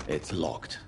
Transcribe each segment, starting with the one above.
It's locked.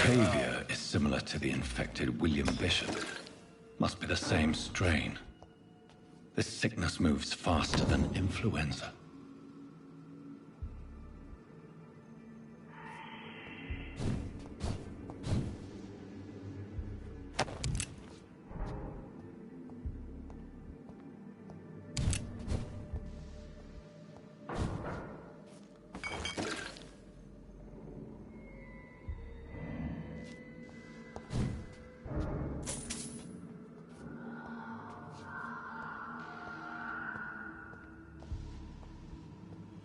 Behavior is similar to the infected William Bishop. Must be the same strain. This sickness moves faster than influenza.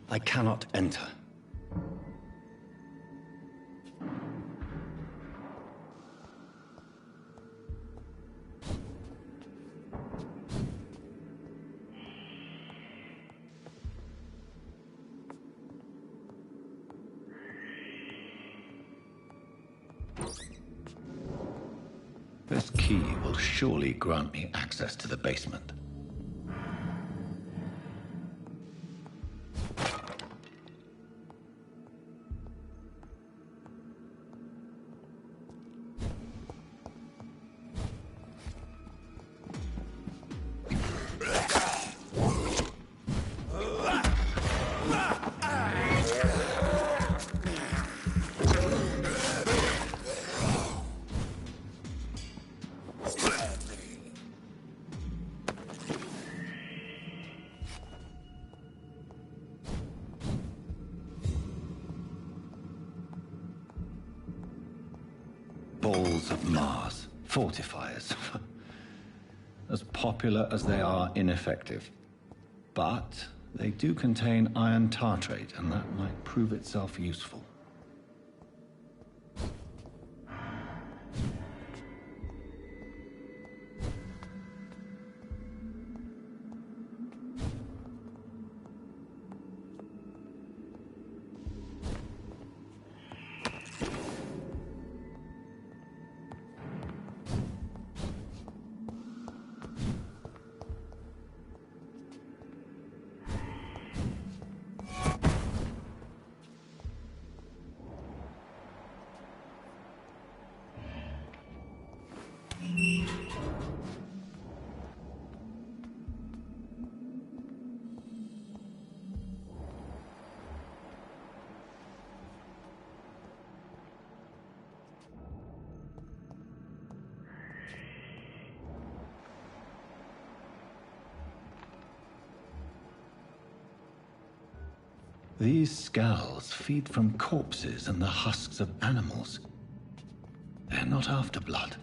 I cannot enter. This key will surely grant me access to the basement. Balls of Mars, fortifiers. As popular as they are ineffective. But they do contain iron tartrate, and that might prove itself useful. These skulls feed from corpses and the husks of animals. They're not after blood.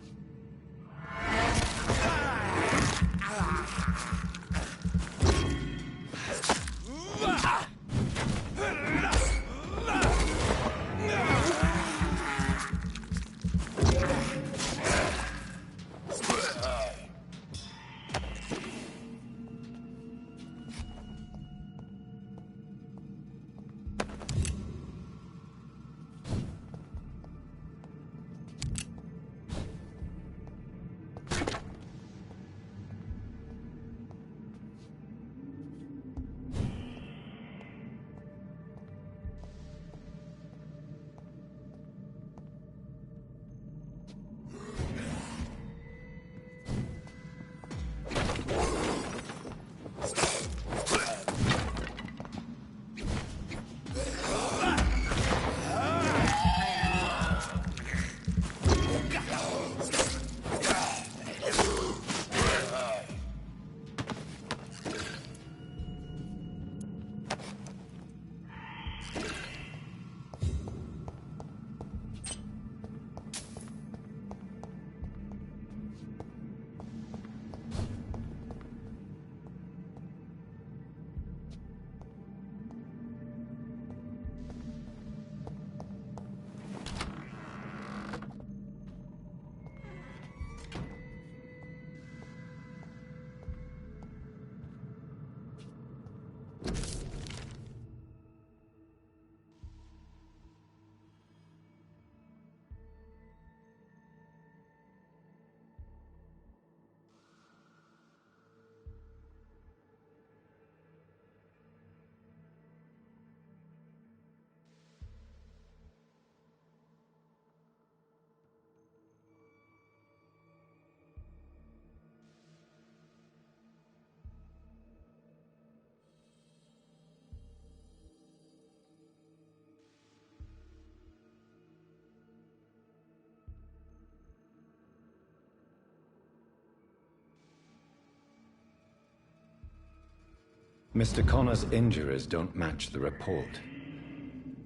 Mr. Connor's injuries don't match the report.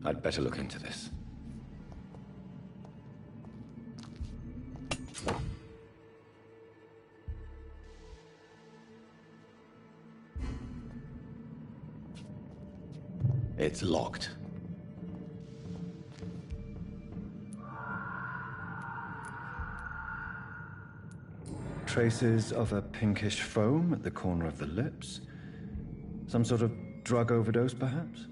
I'd better look into this. It's locked. Traces of a pinkish foam at the corner of the lips. Some sort of drug overdose, perhaps?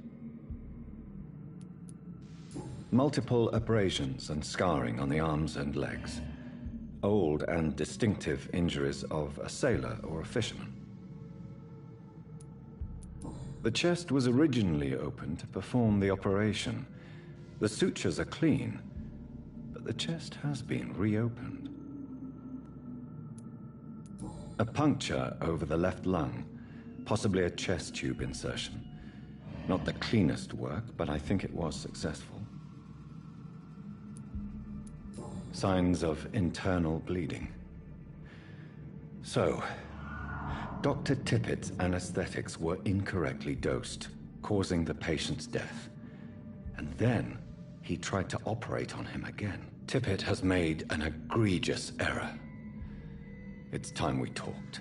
Multiple abrasions and scarring on the arms and legs. old and distinctive injuries of a sailor or a fisherman. The chest was originally opened to perform the operation. The sutures are clean, but the chest has been reopened. A puncture over the left lung, possibly a chest tube insertion. Not the cleanest work, but I think it was successful. Signs of internal bleeding. So, Dr. Tippett's anesthetics were incorrectly dosed, causing the patient's death. And then he tried to operate on him again. Tippett has made an egregious error. It's time we talked.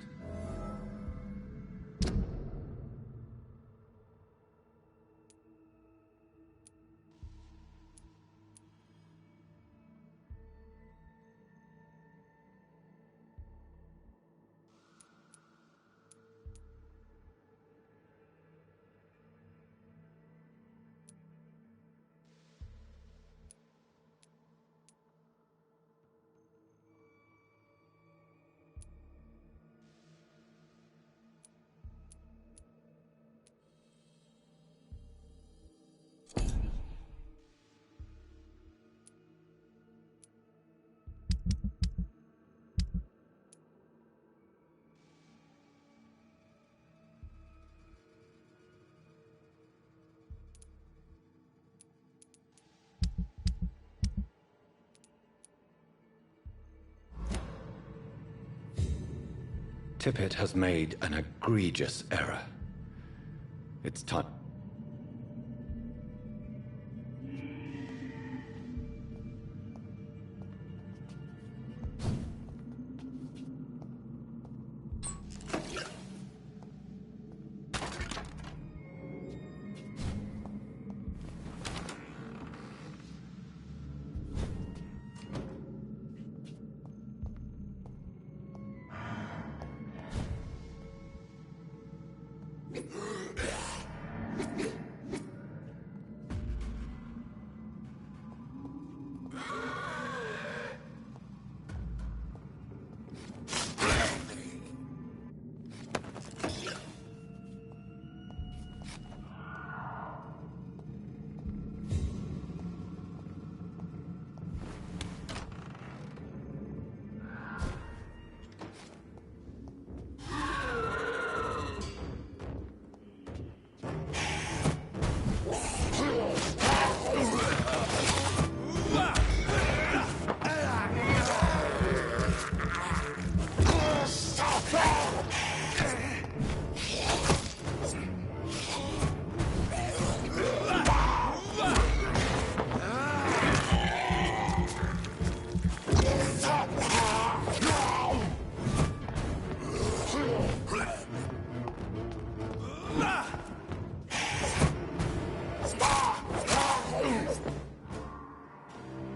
Tippett has made an egregious error. It's time.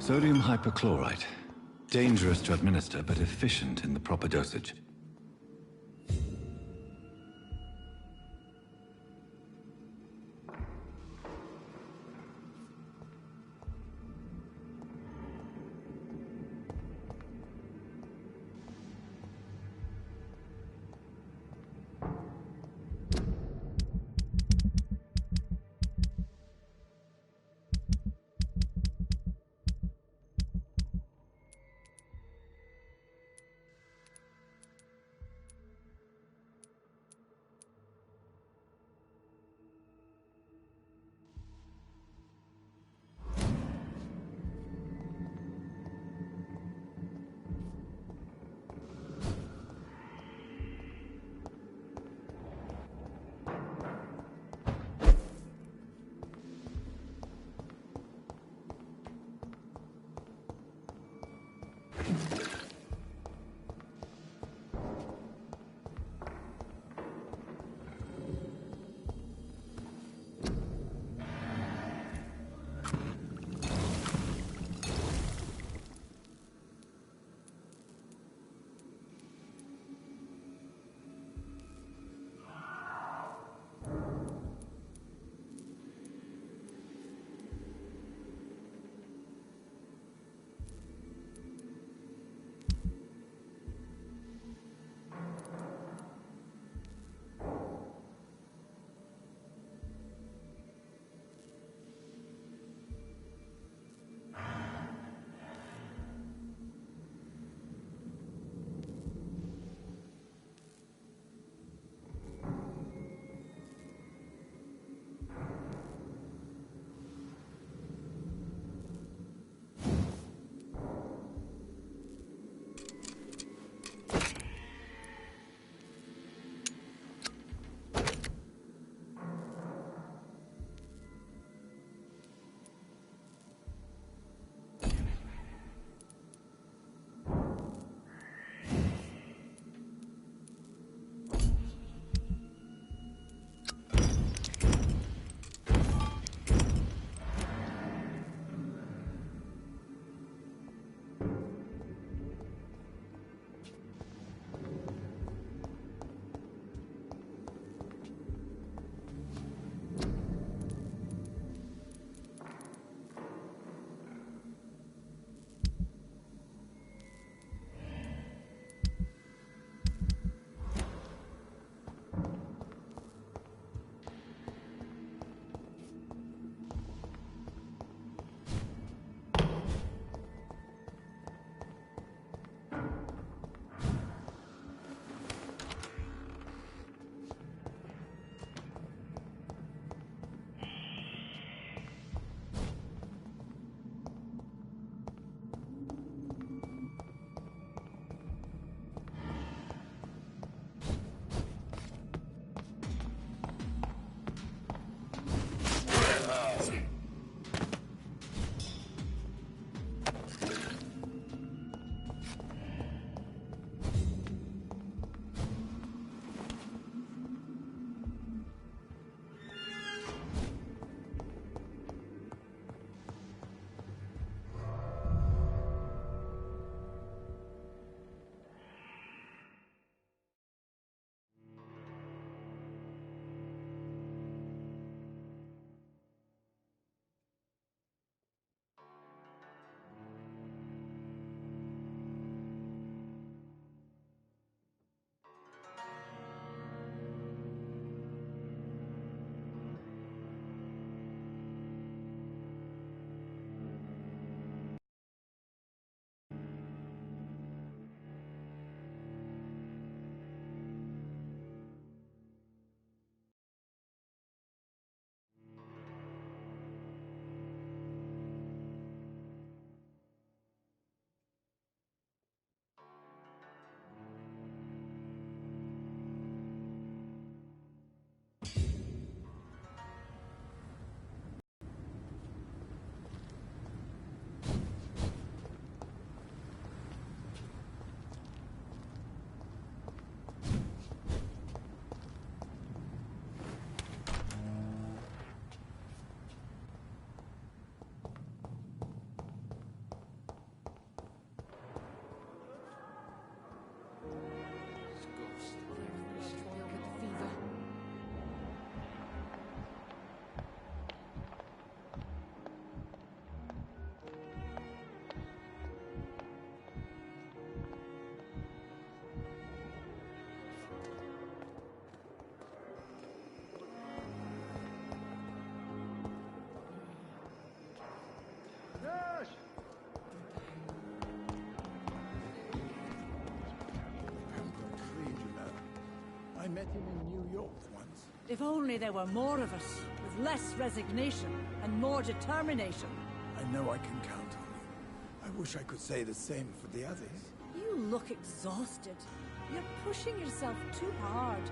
Sodium hypochlorite. Dangerous to administer, but efficient in the proper dosage. met him in New York once. If only there were more of us, with less resignation and more determination. I know I can count on you. I wish I could say the same for the others. You look exhausted. You're pushing yourself too hard.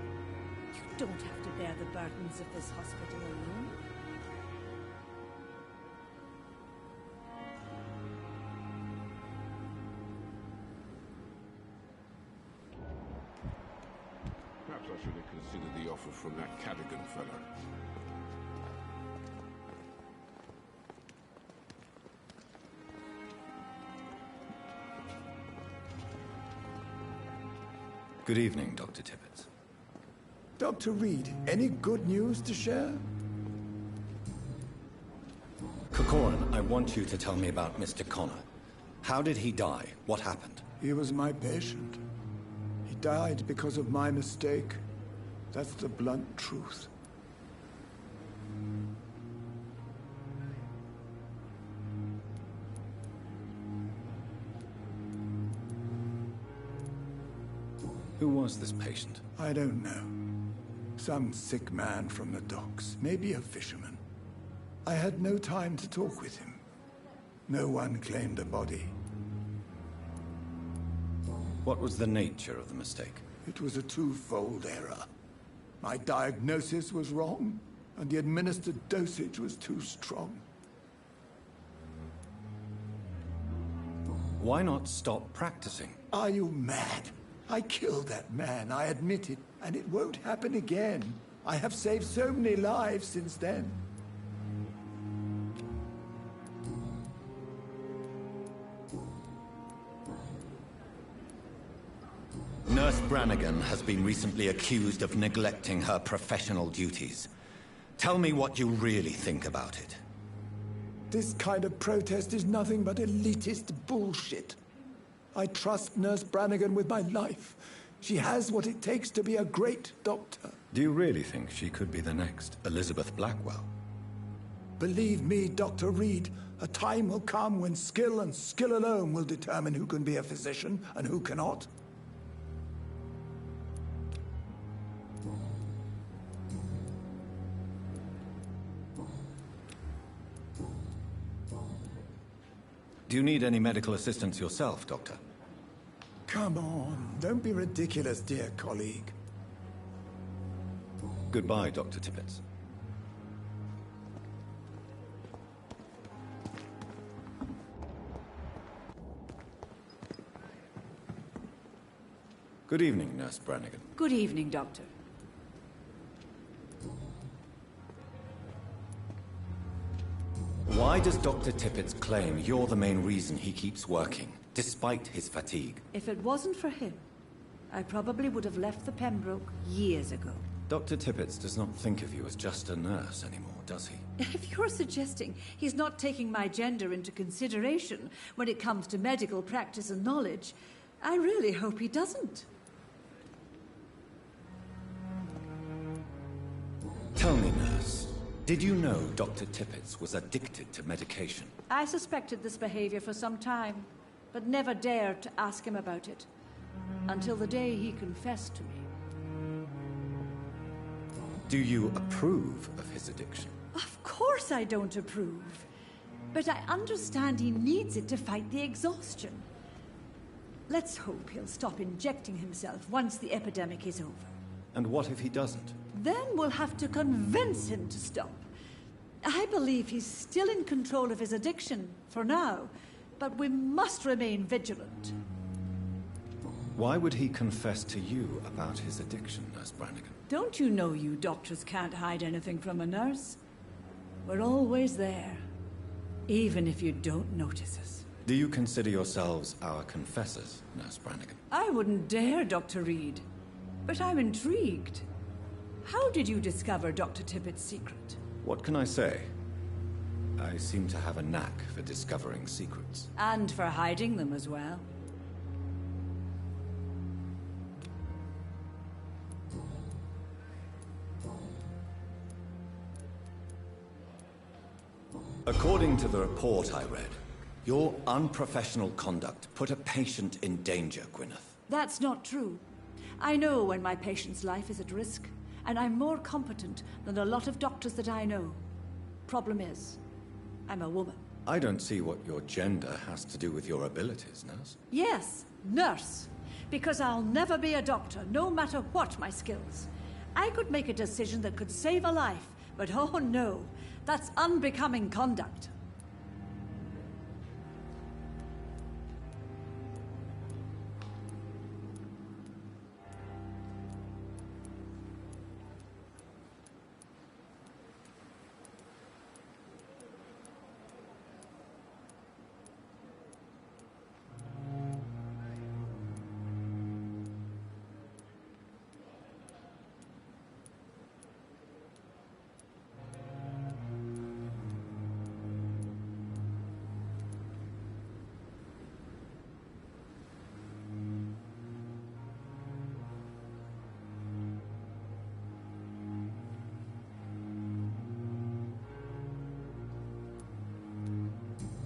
You don't have to bear the burdens of this hospital alone. Perhaps I should have considered the offer from that Cadogan fellow. Good evening, Dr. Tippett. Dr. Reed, any good news to share? Corcoran, I want you to tell me about Mr. Connor. How did he die? What happened? He was my patient. He died because of my mistake. That's the blunt truth. Who was this patient? I don't know. Some sick man from the docks, maybe a fisherman. I had no time to talk with him. No one claimed a body. What was the nature of the mistake? It was a twofold error. My diagnosis was wrong, and the administered dosage was too strong. Why not stop practicing? Are you mad? I killed that man, I admit it, and it won't happen again. I have saved so many lives since then. Nurse Brannigan has been recently accused of neglecting her professional duties. Tell me what you really think about it. This kind of protest is nothing but elitist bullshit. I trust Nurse Brannigan with my life. She has what it takes to be a great doctor. Do you really think she could be the next Elizabeth Blackwell? Believe me, Dr. Reed, a time will come when skill and skill alone will determine who can be a physician and who cannot. Do you need any medical assistance yourself, Doctor? Come on, don't be ridiculous, dear colleague. Goodbye, Dr. Tippett. Good evening, Nurse Brannigan. Good evening, Doctor. Why does Dr. Tippett claim you're the main reason he keeps working, despite his fatigue? If it wasn't for him, I probably would have left the Pembroke years ago. Dr. Tippett does not think of you as just a nurse anymore, does he? If you're suggesting he's not taking my gender into consideration when it comes to medical practice and knowledge, I really hope he doesn't. Tell me, nurse, did you know Dr. Tippett was addicted to medication? I suspected this behavior for some time, but never dared to ask him about it. Until the day he confessed to me. Do you approve of his addiction? Of course I don't approve. But I understand he needs it to fight the exhaustion. Let's hope he'll stop injecting himself once the epidemic is over. And what if he doesn't? Then we'll have to convince him to stop. I believe he's still in control of his addiction, for now, but we must remain vigilant. Why would he confess to you about his addiction, Nurse Brannigan? Don't you know you doctors can't hide anything from a nurse? We're always there, even if you don't notice us. Do you consider yourselves our confessors, Nurse Brannigan? I wouldn't dare, Dr. Reed. But I'm intrigued. How did you discover Dr. Tippett's secret? What can I say? I seem to have a knack for discovering secrets. And for hiding them as well. According to the report I read, your unprofessional conduct put a patient in danger, Gwyneth. That's not true. I know when my patient's life is at risk, and I'm more competent than a lot of doctors that I know. Problem is, I'm a woman. I don't see what your gender has to do with your abilities, nurse. Yes, nurse. Because I'll never be a doctor, no matter what my skills. I could make a decision that could save a life, but oh no, that's unbecoming conduct.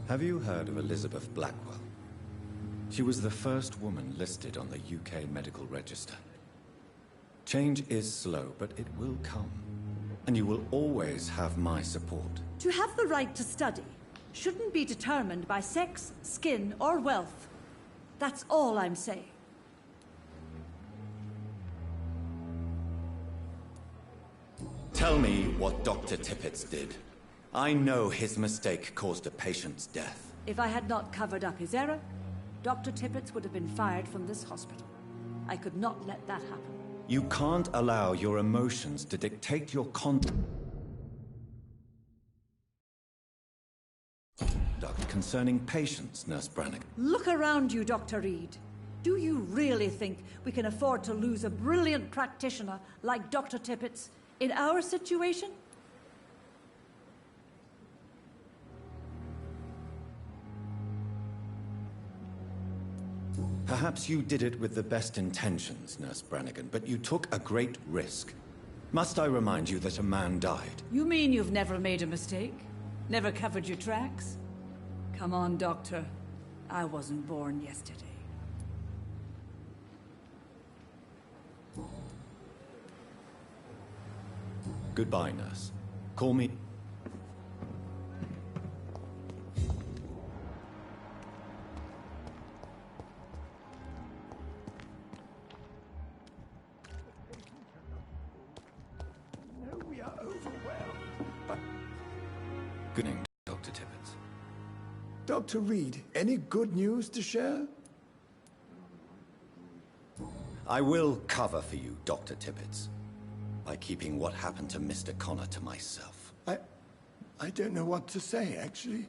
Have you heard of Elizabeth Blackwell? She was the first woman listed on the UK Medical Register. Change is slow, but it will come. And you will always have my support. To have the right to study shouldn't be determined by sex, skin, or wealth. That's all I'm saying. Tell me what Dr. Tippett did. I know his mistake caused a patient's death. If I had not covered up his error, Dr. Tippett would have been fired from this hospital. I could not let that happen. You can't allow your emotions to dictate your conduct concerning patients, Nurse Brannigan. Look around you, Dr. Reed. Do you really think we can afford to lose a brilliant practitioner like Dr. Tippett in our situation? Perhaps you did it with the best intentions, Nurse Brannigan, but you took a great risk. Must I remind you that a man died? You mean you've never made a mistake? Never covered your tracks? Come on, Doctor. I wasn't born yesterday. Goodbye, Nurse. Call me... We are overwhelmed, but... Good evening, Dr. Tippett. Dr. Reed, any good news to share? I will cover for you, Dr. Tippett, by keeping what happened to Mr. Connor to myself. I don't know what to say, actually.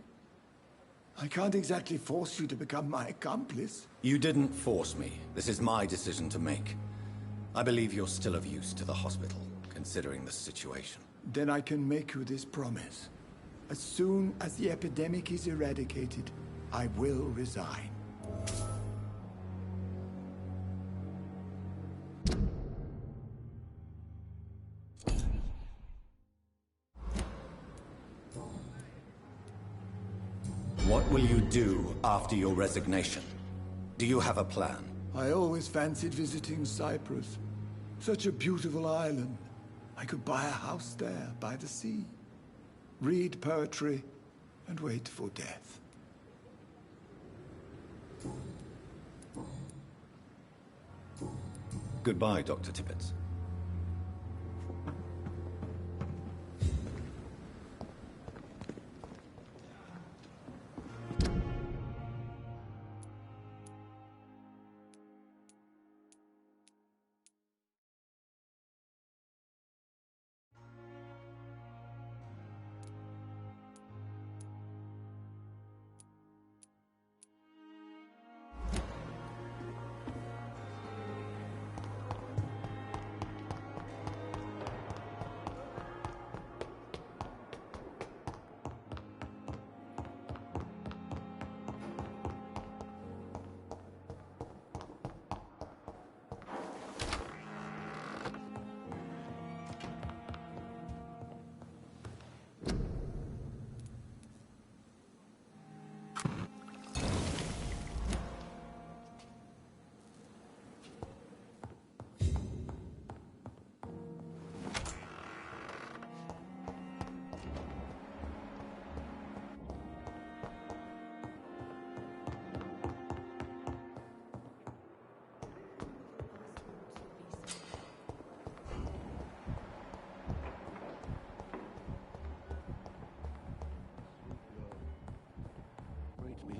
I can't exactly force you to become my accomplice. You didn't force me. This is my decision to make. I believe you're still of use to the hospital, considering the situation. Then I can make you this promise. As soon as the epidemic is eradicated, I will resign. What will you do after your resignation? Do you have a plan? I always fancied visiting Cyprus. Such a beautiful island. I could buy a house there, by the sea. Read poetry, and wait for death. Goodbye, Dr. Tippett.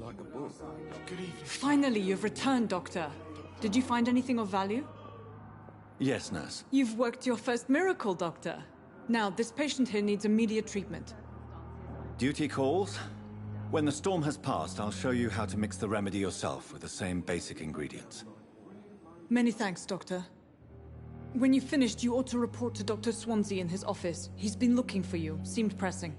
like a bull. Good evening. Finally, you've returned, Doctor. Did you find anything of value? Yes, nurse. You've worked your first miracle, Doctor. Now, this patient here needs immediate treatment. Duty calls. When the storm has passed, I'll show you how to mix the remedy yourself with the same basic ingredients. Many thanks, Doctor. When you've finished, you ought to report to Dr. Swansea in his office. He's been looking for you. Seemed pressing.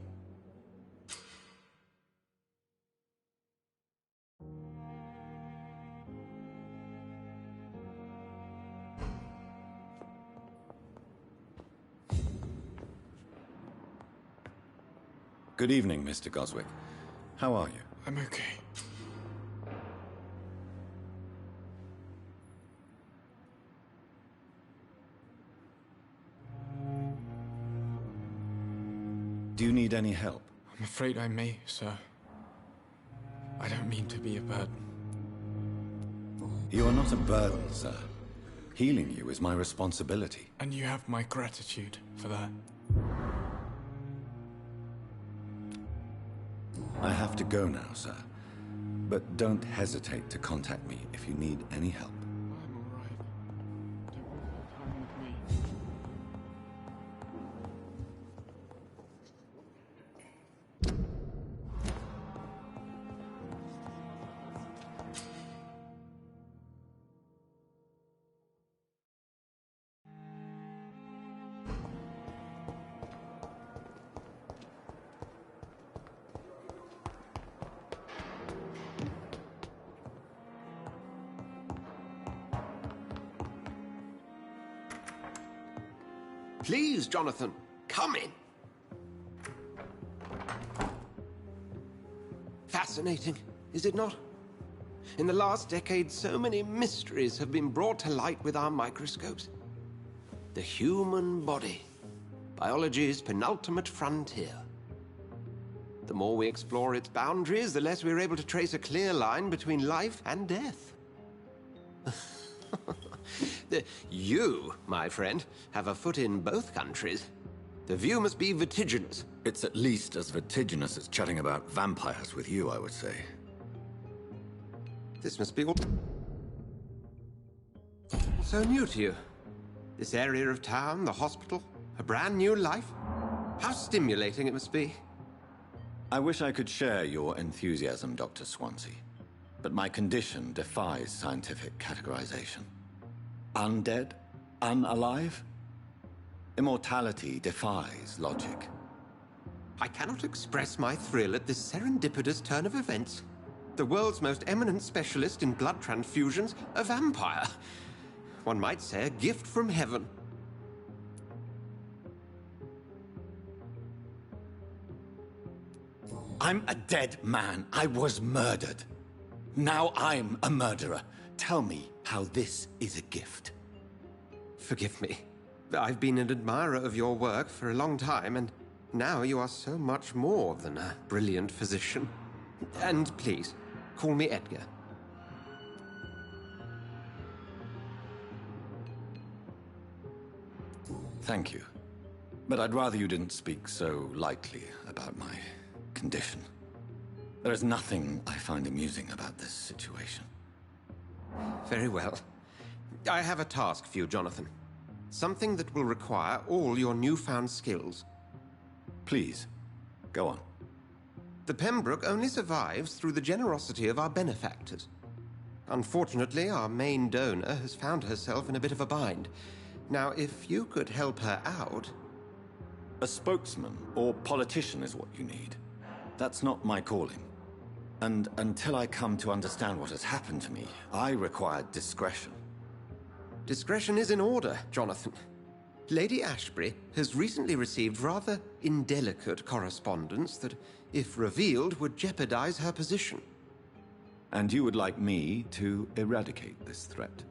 Good evening, Mr. Goswick. How are you? I'm okay. Do you need any help? I'm afraid I may, sir. I don't mean to be a burden. You are not a burden, sir. Healing you is my responsibility. And you have my gratitude for that. I have to go now, sir. But don't hesitate to contact me if you need any help. I'm all right. Don't waste your time with me. Please, Jonathan, come in. Fascinating, is it not? In the last decade, so many mysteries have been brought to light with our microscopes. The human body, biology's penultimate frontier. The more we explore its boundaries, the less we're able to trace a clear line between life and death. You, my friend, have a foot in both countries. The view must be vertiginous. It's at least as vertiginous as chatting about vampires with you, I would say. This must be all so new to you. This area of town, the hospital, a brand new life. How stimulating it must be. I wish I could share your enthusiasm, Dr. Swansea. But my condition defies scientific categorization. Undead? Unalive? Immortality defies logic. I cannot express my thrill at this serendipitous turn of events. The world's most eminent specialist in blood transfusions, a vampire. One might say a gift from heaven. I'm a dead man. I was murdered. Now I'm a murderer. Tell me how this is a gift. Forgive me. I've been an admirer of your work for a long time, and now you are so much more than a brilliant physician. And please, call me Edgar. Thank you. But I'd rather you didn't speak so lightly about my condition. There is nothing I find amusing about this situation. Very well. I have a task for you, Jonathan. Something that will require all your newfound skills. Please, go on. The Pembroke only survives through the generosity of our benefactors. Unfortunately, our main donor has found herself in a bit of a bind. Now, if you could help her out... A spokesman or politician is what you need. That's not my calling. And until I come to understand what has happened to me, I require discretion. Discretion is in order, Jonathan. Lady Ashbury has recently received rather indelicate correspondence that, if revealed, would jeopardize her position. And you would like me to eradicate this threat?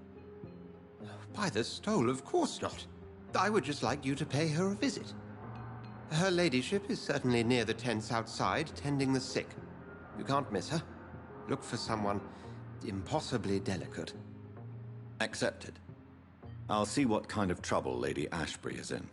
By the stole, of course not. I would just like you to pay her a visit. Her ladyship is certainly near the tents outside, tending the sick. You can't miss her. Look for someone impossibly delicate. Accepted. I'll see what kind of trouble Lady Ashbury is in.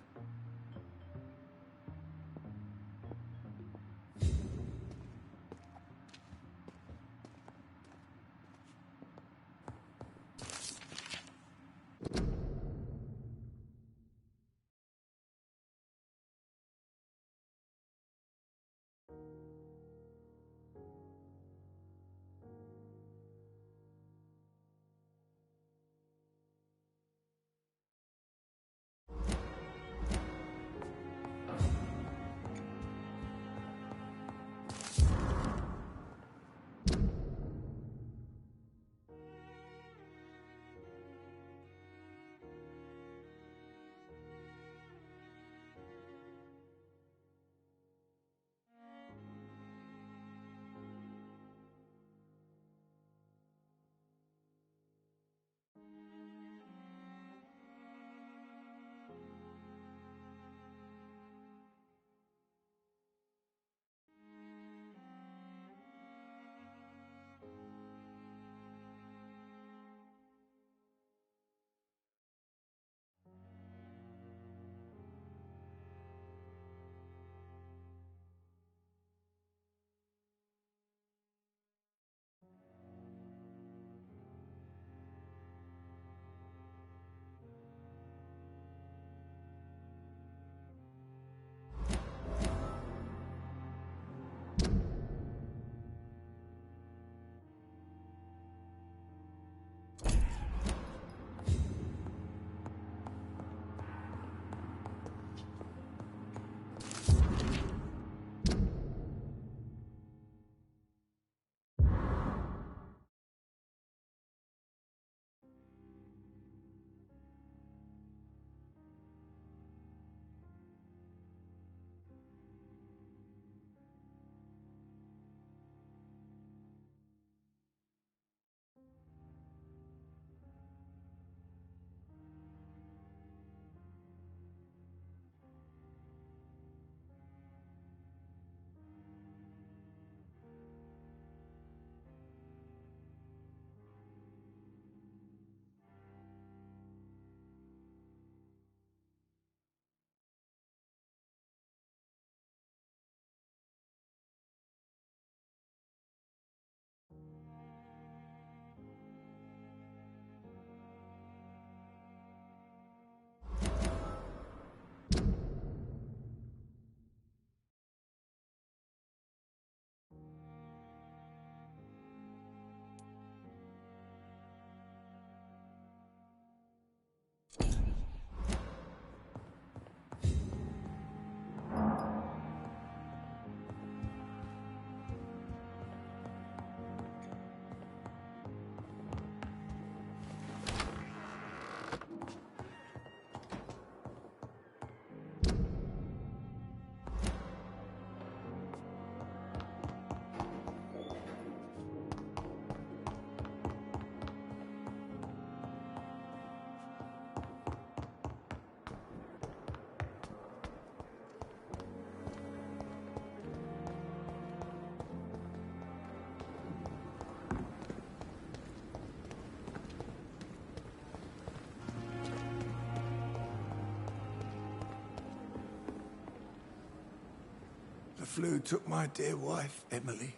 flu took my dear wife, Emily.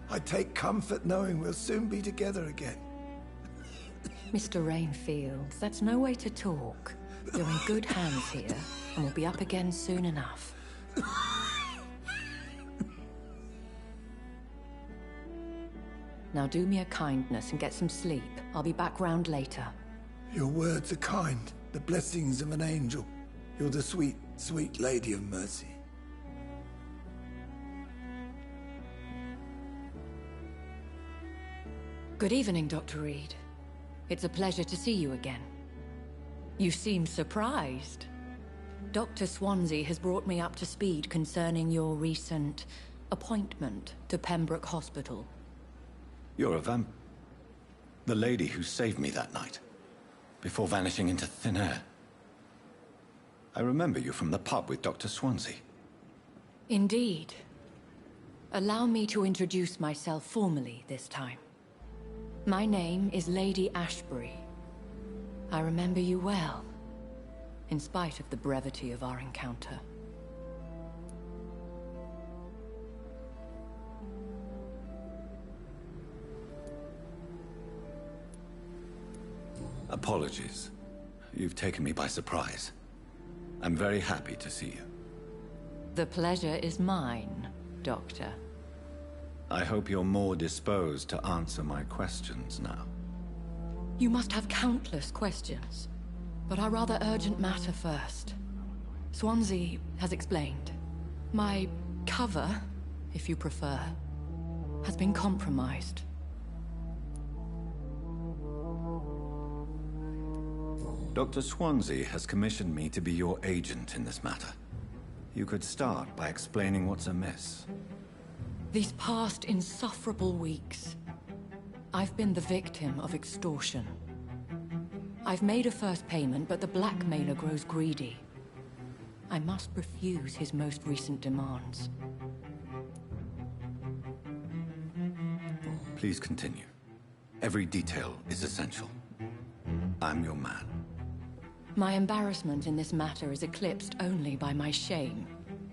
I take comfort knowing we'll soon be together again. Mr. Rainfield, that's no way to talk. You're in good hands here, and we'll be up again soon enough. Now do me a kindness and get some sleep. I'll be back round later. Your words are kind, the blessings of an angel. You're the sweet, sweet Lady of Mercy. Good evening, Dr. Reed. It's a pleasure to see you again. You seem surprised. Dr. Swansea has brought me up to speed concerning your recent appointment to Pembroke Hospital. You're a the lady who saved me that night, before vanishing into thin air. I remember you from the pub with Dr. Swansea. Indeed. Allow me to introduce myself formally this time. My name is Lady Ashbury. I remember you well, in spite of the brevity of our encounter. Apologies. You've taken me by surprise. I'm very happy to see you. The pleasure is mine, Doctor. I hope you're more disposed to answer my questions now. You must have countless questions, but our rather urgent matter first. Swansea has explained. My cover, if you prefer, has been compromised. Dr. Swansea has commissioned me to be your agent in this matter. You could start by explaining what's amiss. These past insufferable weeks, I've been the victim of extortion. I've made a first payment, but the blackmailer grows greedy. I must refuse his most recent demands. Please continue. Every detail is essential. I'm your man. My embarrassment in this matter is eclipsed only by my shame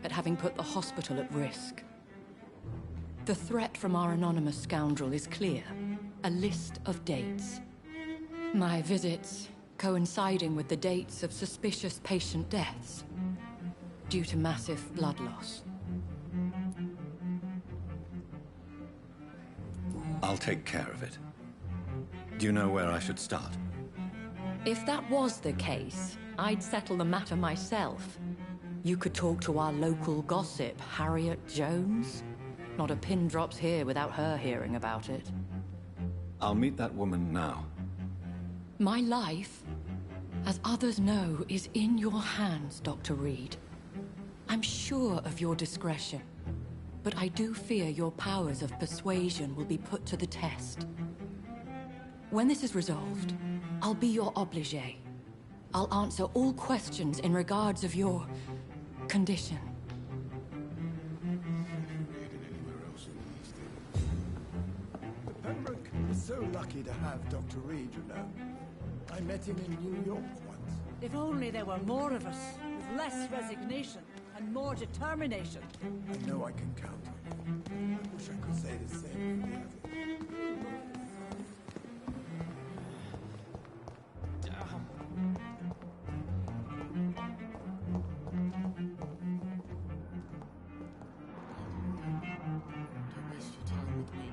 at having put the hospital at risk. The threat from our anonymous scoundrel is clear. A list of dates. My visits coinciding with the dates of suspicious patient deaths due to massive blood loss. I'll take care of it. Do you know where I should start? If that was the case, I'd settle the matter myself. You could talk to our local gossip, Harriet Jones. Not a pin drops here without her hearing about it. I'll meet that woman now. My life, as others know, is in your hands, Dr. Reed. I'm sure of your discretion, but I do fear your powers of persuasion will be put to the test. When this is resolved, I'll be your obligé. I'll answer all questions in regards of your condition. Pembroke is so lucky to have Dr. Reed, you know. I met him in New York once. If only there were more of us, with less resignation and more determination. I know I can count on you. I wish I could say the same for the others. Don't waste your time with me.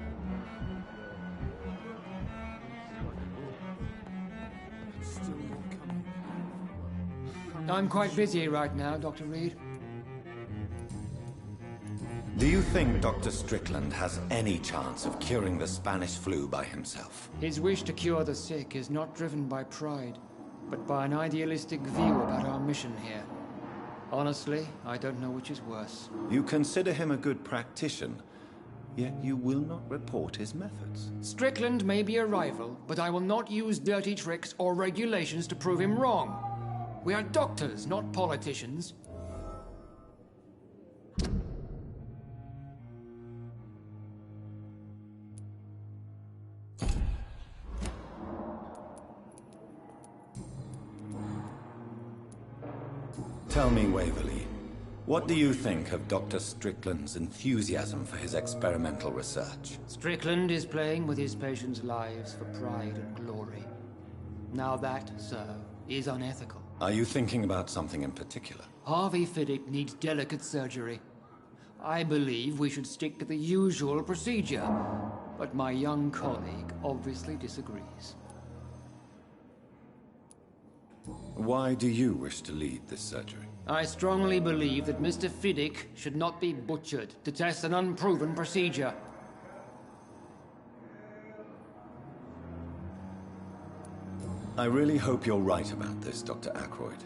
Still not coming. I'm quite busy right now, Dr. Reed. Do you think Dr. Strickland has any chance of curing the Spanish flu by himself? His wish to cure the sick is not driven by pride, but by an idealistic view about our mission here. Honestly, I don't know which is worse. You consider him a good practitioner, yet you will not report his methods. Strickland may be a rival, but I will not use dirty tricks or regulations to prove him wrong. We are doctors, not politicians. Tell me, Waverly, What do you think of Dr. Strickland's enthusiasm for his experimental research? Strickland is playing with his patients' lives for pride and glory. Now that, sir, is unethical. Are you thinking about something in particular? Harvey Fiddick needs delicate surgery. I believe we should stick to the usual procedure, but my young colleague obviously disagrees. Why do you wish to lead this surgery? I strongly believe that Mr. Fiddick should not be butchered to test an unproven procedure. I really hope you're right about this, Dr. Ackroyd.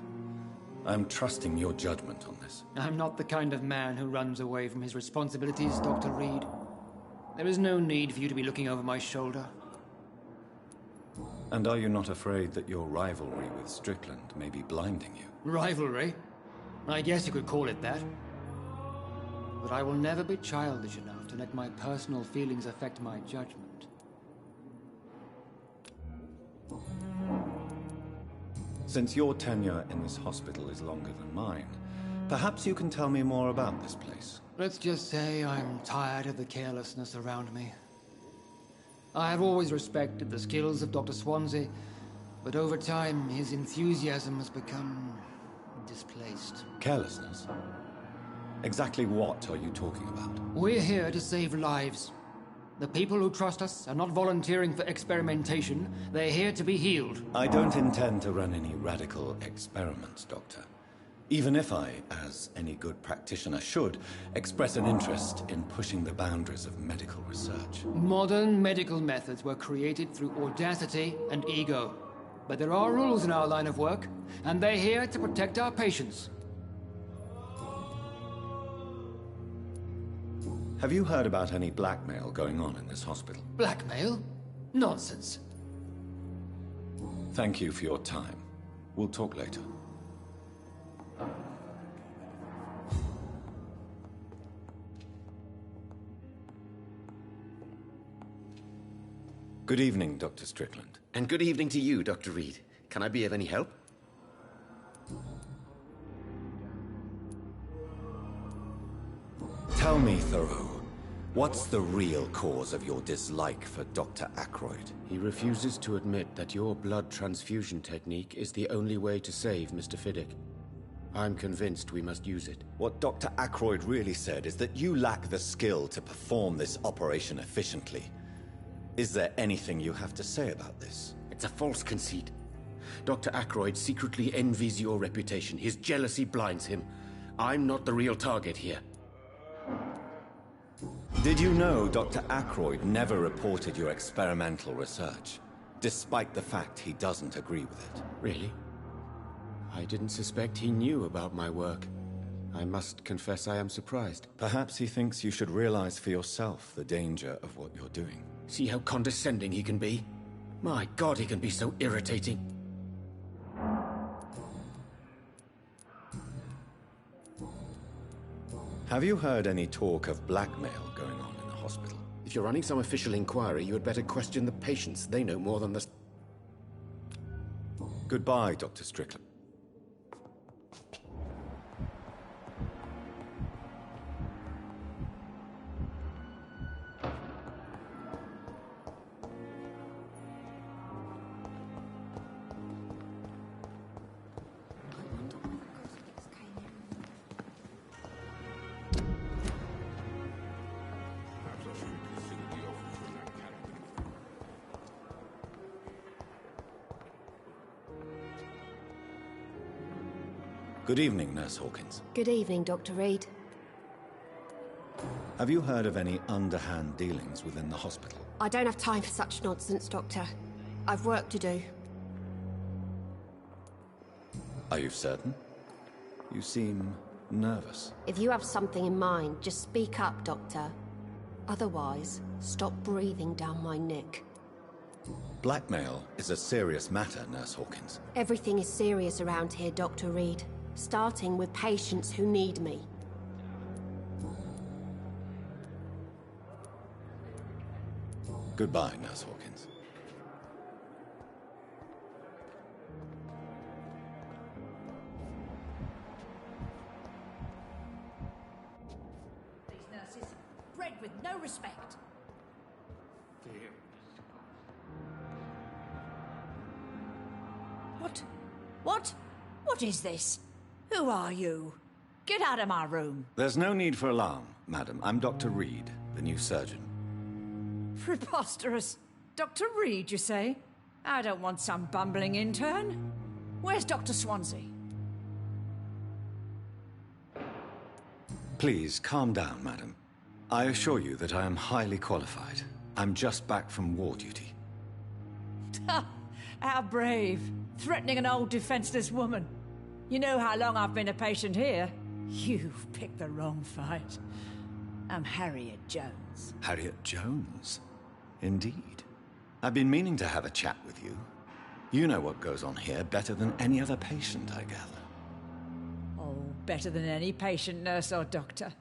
I'm trusting your judgment on this. I'm not the kind of man who runs away from his responsibilities, Dr. Reed. There is no need for you to be looking over my shoulder. And are you not afraid that your rivalry with Strickland may be blinding you? Rivalry? I guess you could call it that. But I will never be childish enough to let my personal feelings affect my judgment. Since your tenure in this hospital is longer than mine, perhaps you can tell me more about this place. Let's just say I'm tired of the carelessness around me. I have always respected the skills of Dr. Swansea, but over time his enthusiasm has become displaced. Carelessness? Exactly what are you talking about? We're here to save lives. The people who trust us are not volunteering for experimentation. They're here to be healed. I don't intend to run any radical experiments, Doctor. Even if I, as any good practitioner should, express an interest in pushing the boundaries of medical research. Modern medical methods were created through audacity and ego. But there are rules in our line of work, and they're here to protect our patients. Have you heard about any blackmail going on in this hospital? Blackmail? Nonsense. Thank you for your time. We'll talk later. Good evening, Dr. Strickland. And good evening to you, Dr. Reed. Can I be of any help? Tell me, Thoreau, what's the real cause of your dislike for Dr. Ackroyd? He refuses to admit that your blood transfusion technique is the only way to save Mr. Fiddick. I'm convinced we must use it. What Dr. Ackroyd really said is that you lack the skill to perform this operation efficiently. Is there anything you have to say about this? It's a false conceit. Dr. Ackroyd secretly envies your reputation. His jealousy blinds him. I'm not the real target here. Did you know Dr. Ackroyd never reported your experimental research, despite the fact he doesn't agree with it? Really? I didn't suspect he knew about my work. I must confess I am surprised. Perhaps he thinks you should realize for yourself the danger of what you're doing. See how condescending he can be? My God, he can be so irritating. Have you heard any talk of blackmail going on in the hospital? If you're running some official inquiry, you had better question the patients. They know more than the... Goodbye, Dr. Strickland. Good evening, Nurse Hawkins. Good evening, Dr. Reed. Have you heard of any underhand dealings within the hospital? I don't have time for such nonsense, Doctor. I've work to do. Are you certain? You seem nervous. If you have something in mind, just speak up, Doctor. Otherwise, stop breathing down my neck. Blackmail is a serious matter, Nurse Hawkins. Everything is serious around here, Dr. Reed. Starting with patients who need me. Goodbye, Nurse Hawkins. with no respect. What? What? What is this? Who are you? Get out of my room. There's no need for alarm, madam. I'm Dr. Reed, the new surgeon. Preposterous. Dr. Reed, you say? I don't want some bumbling intern. Where's Dr. Swansea? Please, calm down, madam. I assure you that I am highly qualified. I'm just back from war duty. How brave. Threatening an old defenseless woman. You know how long I've been a patient here? You've picked the wrong fight. I'm Harriet Jones. Harriet Jones? Indeed. I've been meaning to have a chat with you. You know what goes on here better than any other patient, I gather. Oh, better than any patient, nurse, or doctor.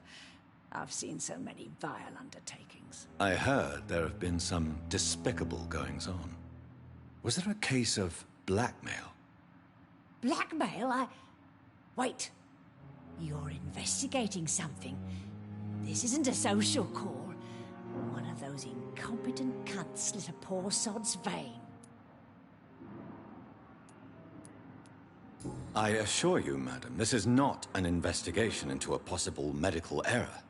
I've seen so many vile undertakings. I heard there have been some despicable goings-on. Was there a case of blackmail? Blackmail? Wait. You're investigating something. This isn't a social call. One of those incompetent cunts slit a poor sod's vein. I assure you, madam, this is not an investigation into a possible medical error.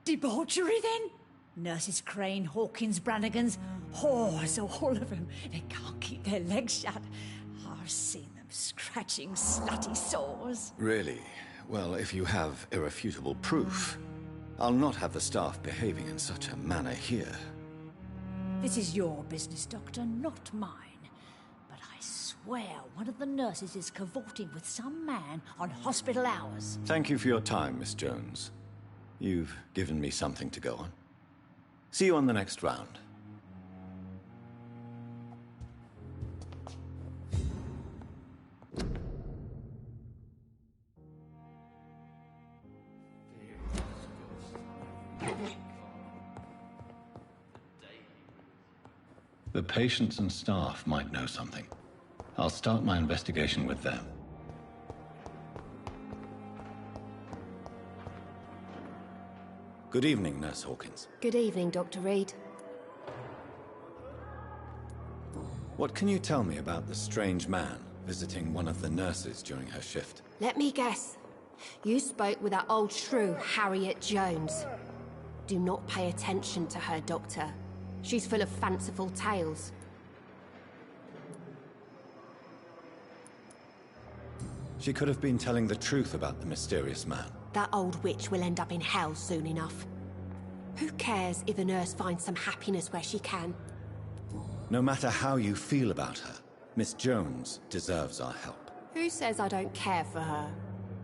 Debauchery, then? Nurses Crane, Hawkins, Brannigans, whores, all of them. They can't keep their legs shut. I've seen them scratching slutty sores. Really? Well, if you have irrefutable proof, I'll not have the staff behaving in such a manner here. This is your business, Doctor, not mine. But I swear one of the nurses is cavorting with some man on hospital hours. Thank you for your time, Miss Jones. You've given me something to go on. See you on the next round. The patients and staff might know something. I'll start my investigation with them. Good evening, Nurse Hawkins. Good evening, Dr. Reed. What can you tell me about the strange man visiting one of the nurses during her shift? Let me guess. You spoke with that old shrew, Harriet Jones. Do not pay attention to her, Doctor. She's full of fanciful tales. She could have been telling the truth about the mysterious man. That old witch will end up in hell soon enough. Who cares if a nurse finds some happiness where she can? No matter how you feel about her, Miss Jones deserves our help. Who says I don't care for her?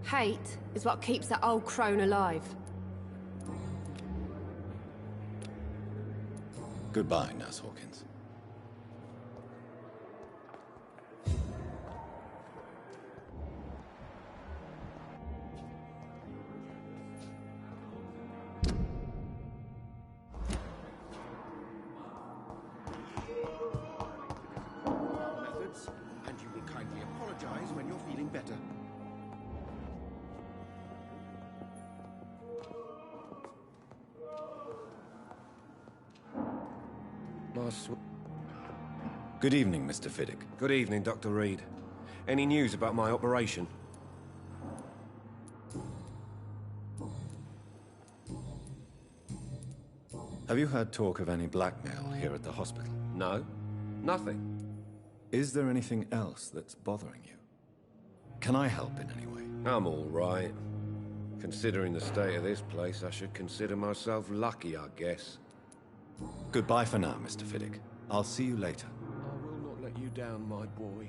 Hate is what keeps that old crone alive. Goodbye, Nurse Hawkins. Methods, and you will kindly apologize when you're feeling better. Good evening, Mr. Fiddick. Good evening, Dr. Reed. Any news about my operation? Have you heard talk of any blackmail here at the hospital? No, nothing. Is there anything else that's bothering you? Can I help in any way? I'm all right. Considering the state of this place, I should consider myself lucky, I guess. Goodbye for now, Mr. Fiddick. I'll see you later. I will not let you down, my boy.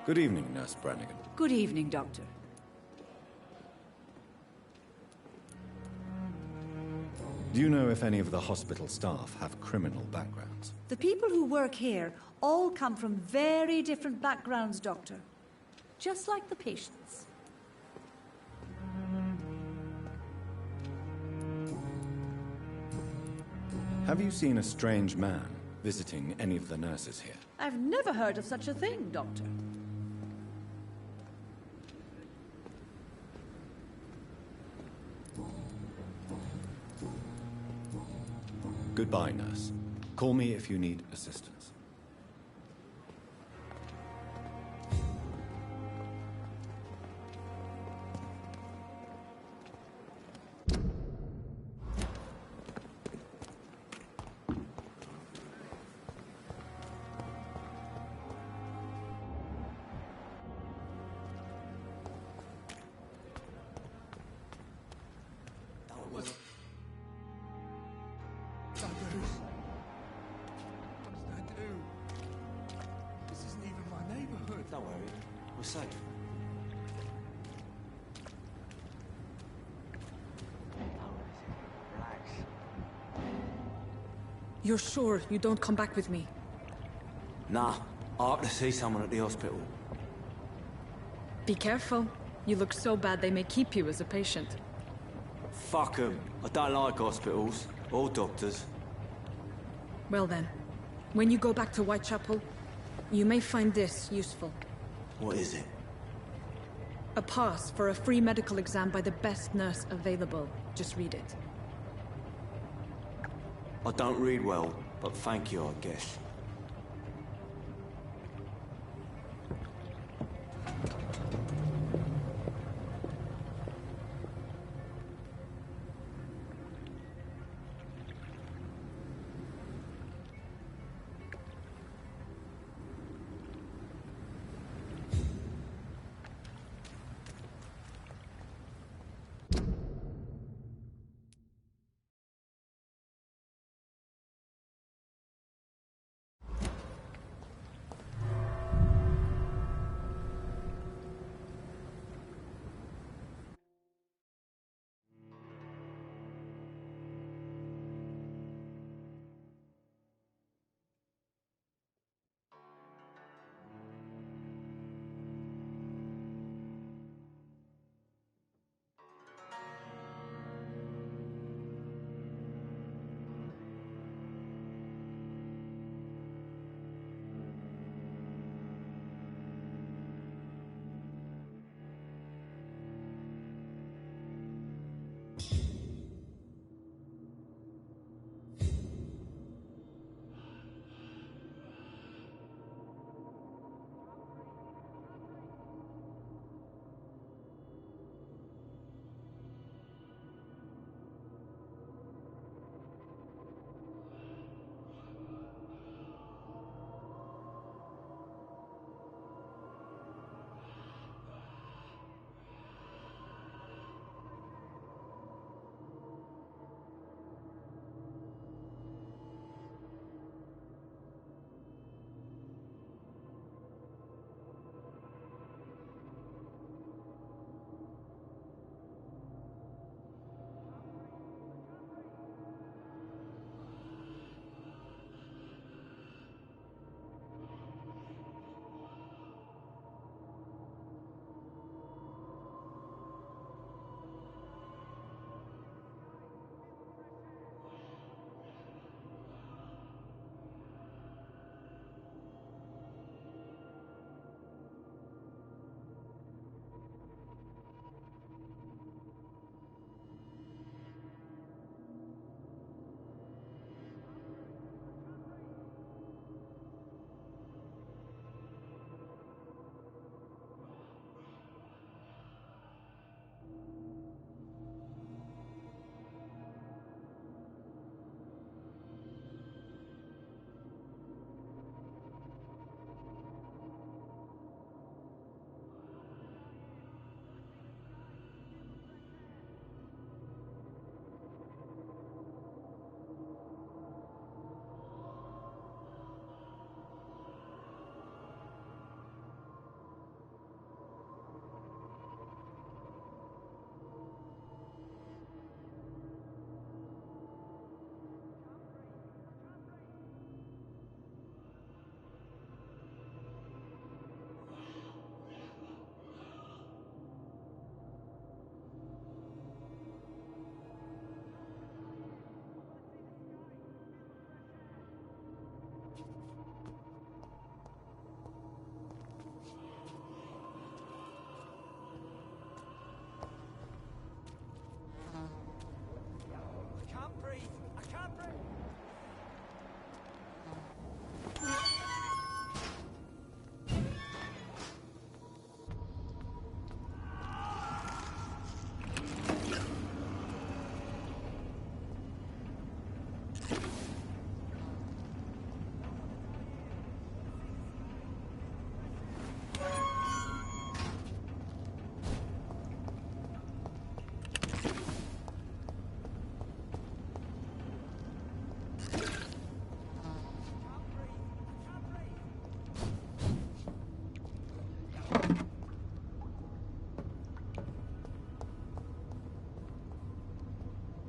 Good evening, Nurse Brannigan. Good evening, Doctor. Do you know if any of the hospital staff have criminal backgrounds? The people who work here all come from very different backgrounds, Doctor. just like the patients. Have you seen a strange man visiting any of the nurses here? I've never heard of such a thing, Doctor. Goodbye, nurse. Call me if you need assistance. Don't worry, we're safe. Relax. You're sure you don't come back with me? Nah, I have to see someone at the hospital. Be careful. You look so bad they may keep you as a patient. Fuck 'em. I don't like hospitals or doctors. Well then, when you go back to Whitechapel, you may find this useful. What is it? A pass for a free medical exam by the best nurse available. Just read it. I don't read well, but thank you, I guess.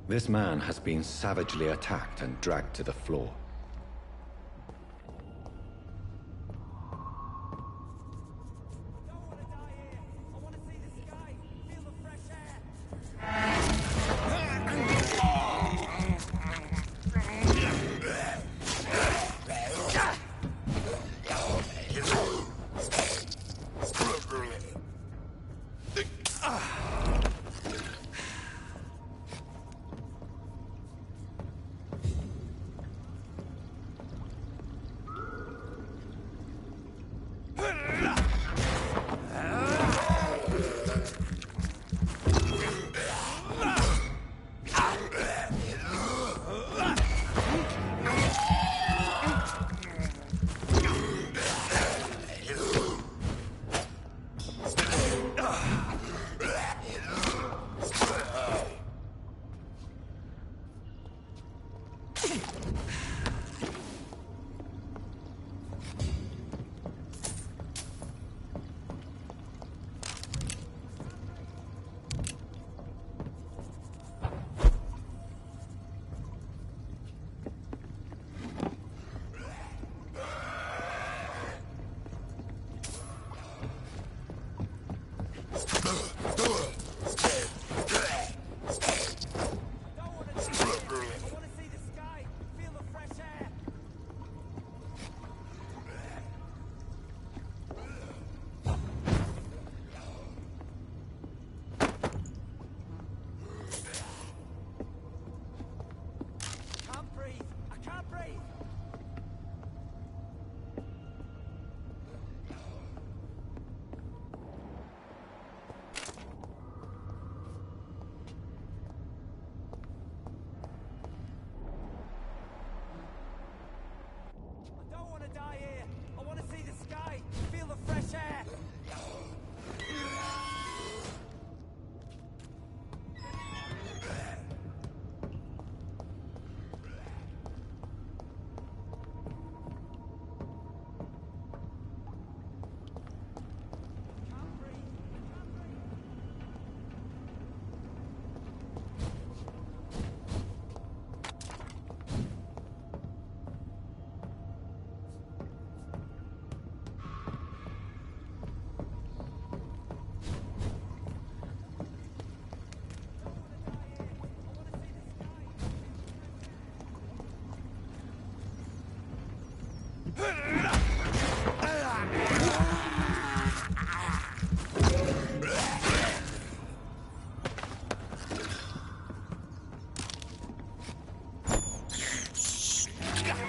This man has been savagely attacked and dragged to the floor.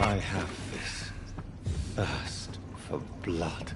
I have this thirst for blood.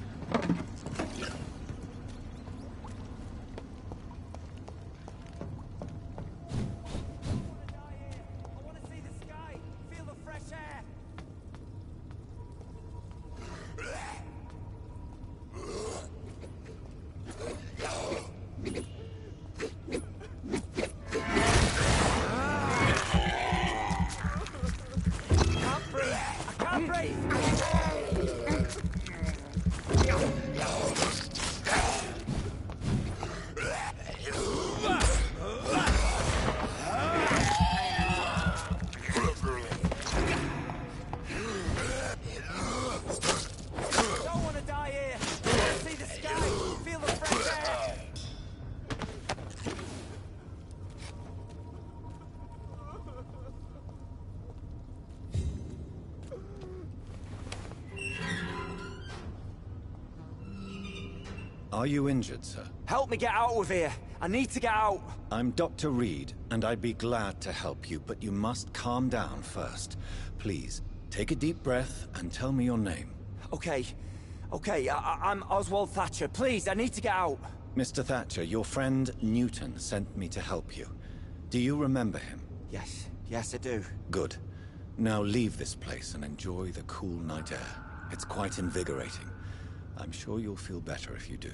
Are you injured, sir? Help me get out of here. I need to get out. I'm Dr. Reed, and I'd be glad to help you, but you must calm down first. Please, take a deep breath and tell me your name. Okay. I'm Oswald Thatcher. Please, I need to get out. Mr. Thatcher, your friend Newton sent me to help you. Do you remember him? Yes, I do. Good. Now leave this place and enjoy the cool night air. It's quite invigorating. I'm sure you'll feel better if you do.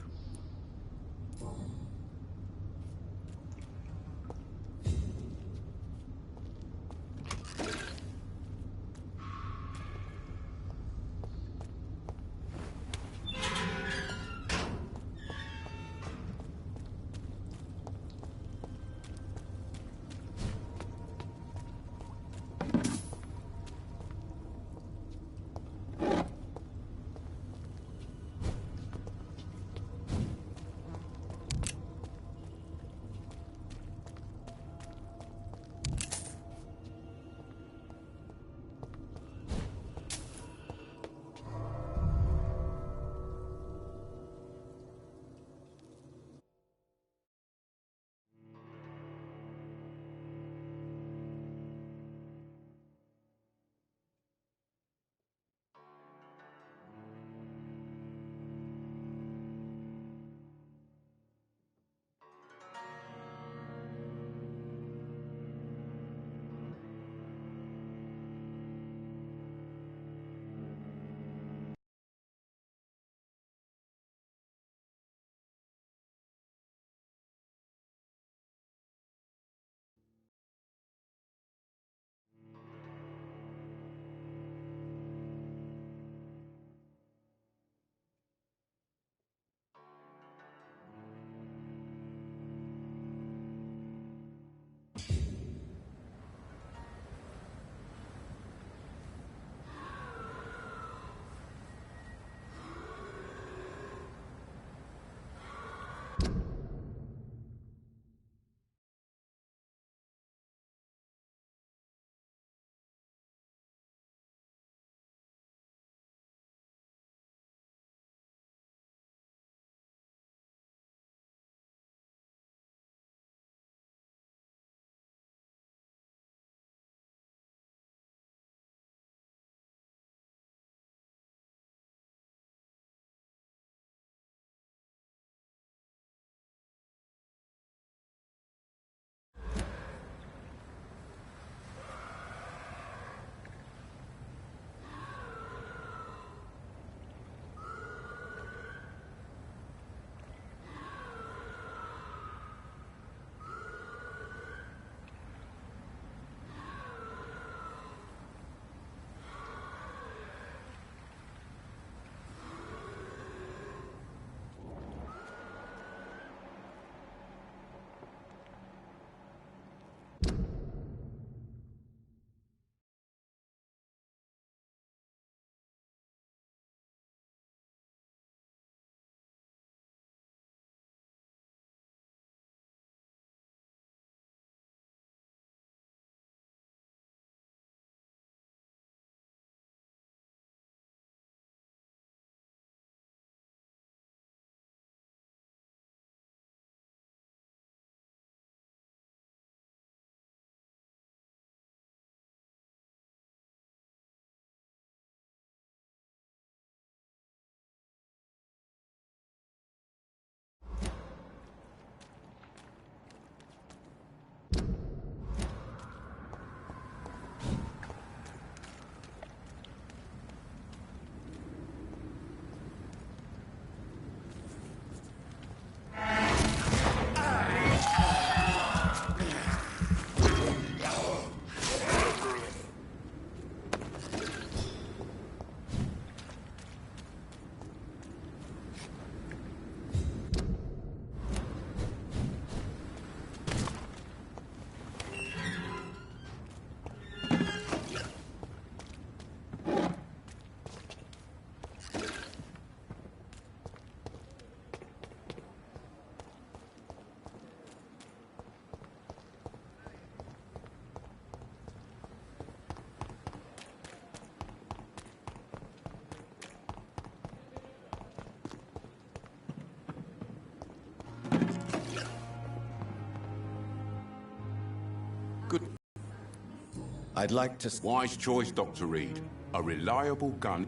I'd like to... Wise choice, Dr. Reed. A reliable gun.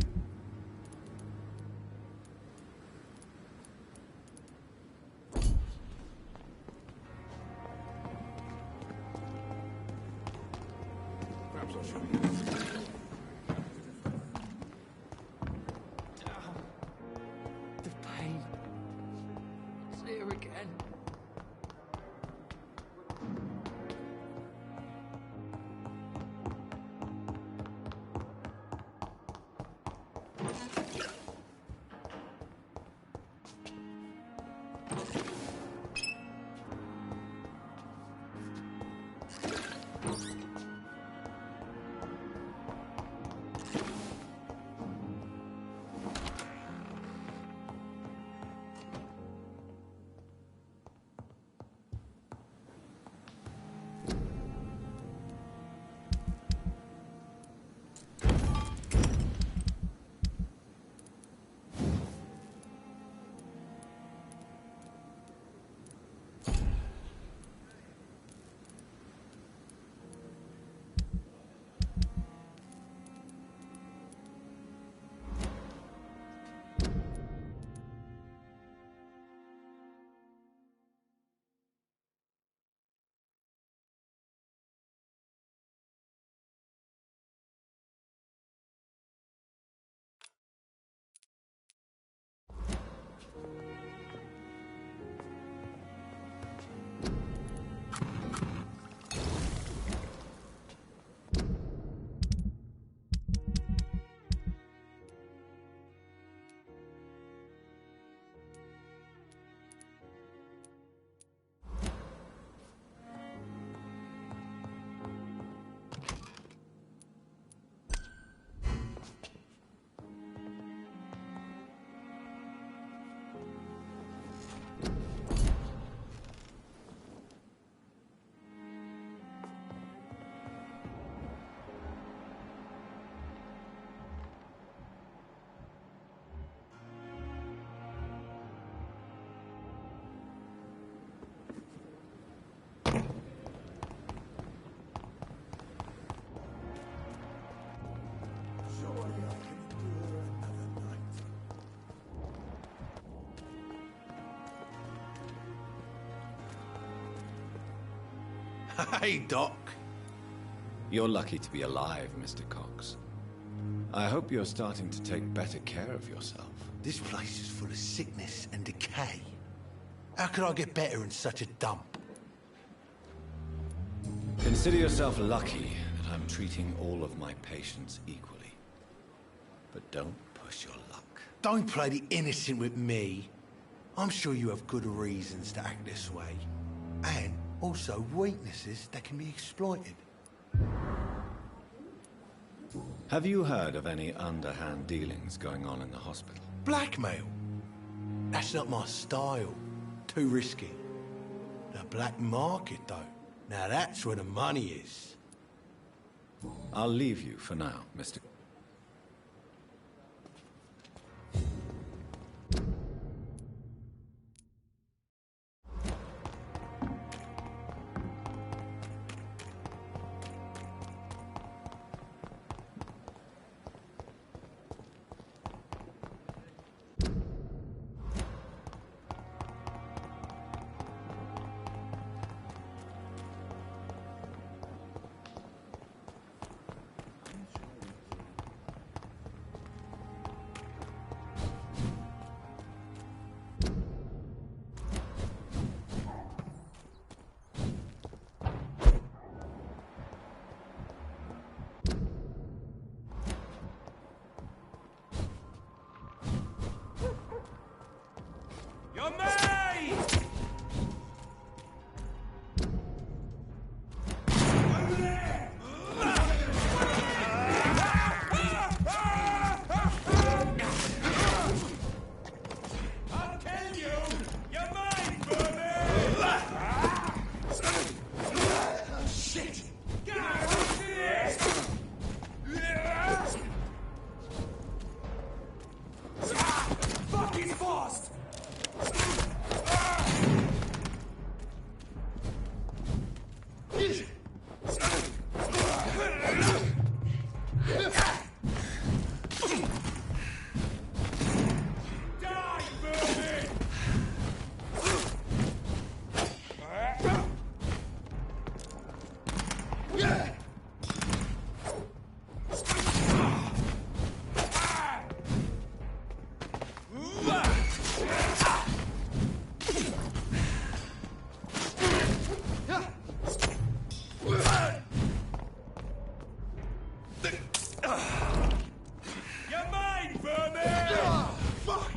Perhaps I should... The pain. It's here again. Hey, Doc. You're lucky to be alive, Mr. Cox. I hope you're starting to take better care of yourself. This place is full of sickness and decay. How could I get better in such a dump? Consider yourself lucky that I'm treating all of my patients equally. But don't push your luck. Don't play the innocent with me. I'm sure you have good reasons to act this way. And also weaknesses that can be exploited. Have you heard of any underhand dealings going on in the hospital? Blackmail? That's not my style. Too risky. The black market, though. Now that's where the money is. I'll leave you for now, Mr. You're mine, vermin! Fuck!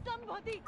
Somebody!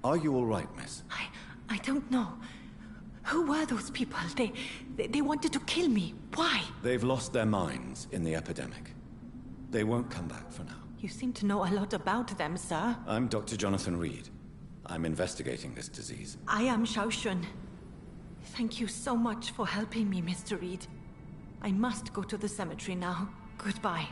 Are you all right, miss? I don't know. Who were those people? They wanted to kill me. Why? They've lost their minds in the epidemic. They won't come back for now. You seem to know a lot about them, sir. I'm Dr. Jonathan Reed. I'm investigating this disease. I am Shaoshun. Thank you so much for helping me, Mr. Reed. I must go to the cemetery now. Goodbye.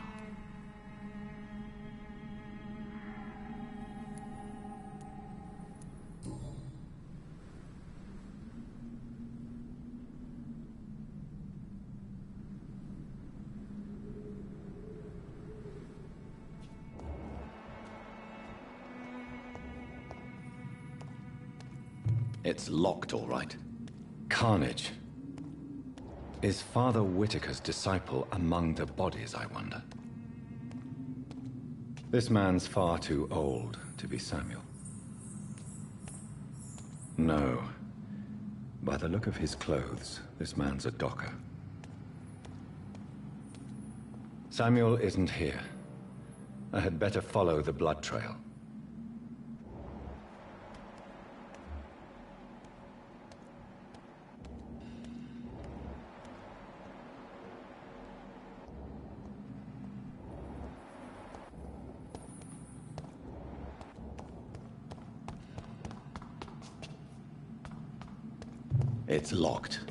It's locked, all right. Carnage. Is Father Whitaker's disciple among the bodies, I wonder? This man's far too old to be Samuel. No. By the look of his clothes, this man's a docker. Samuel isn't here. I had better follow the blood trail. It's locked.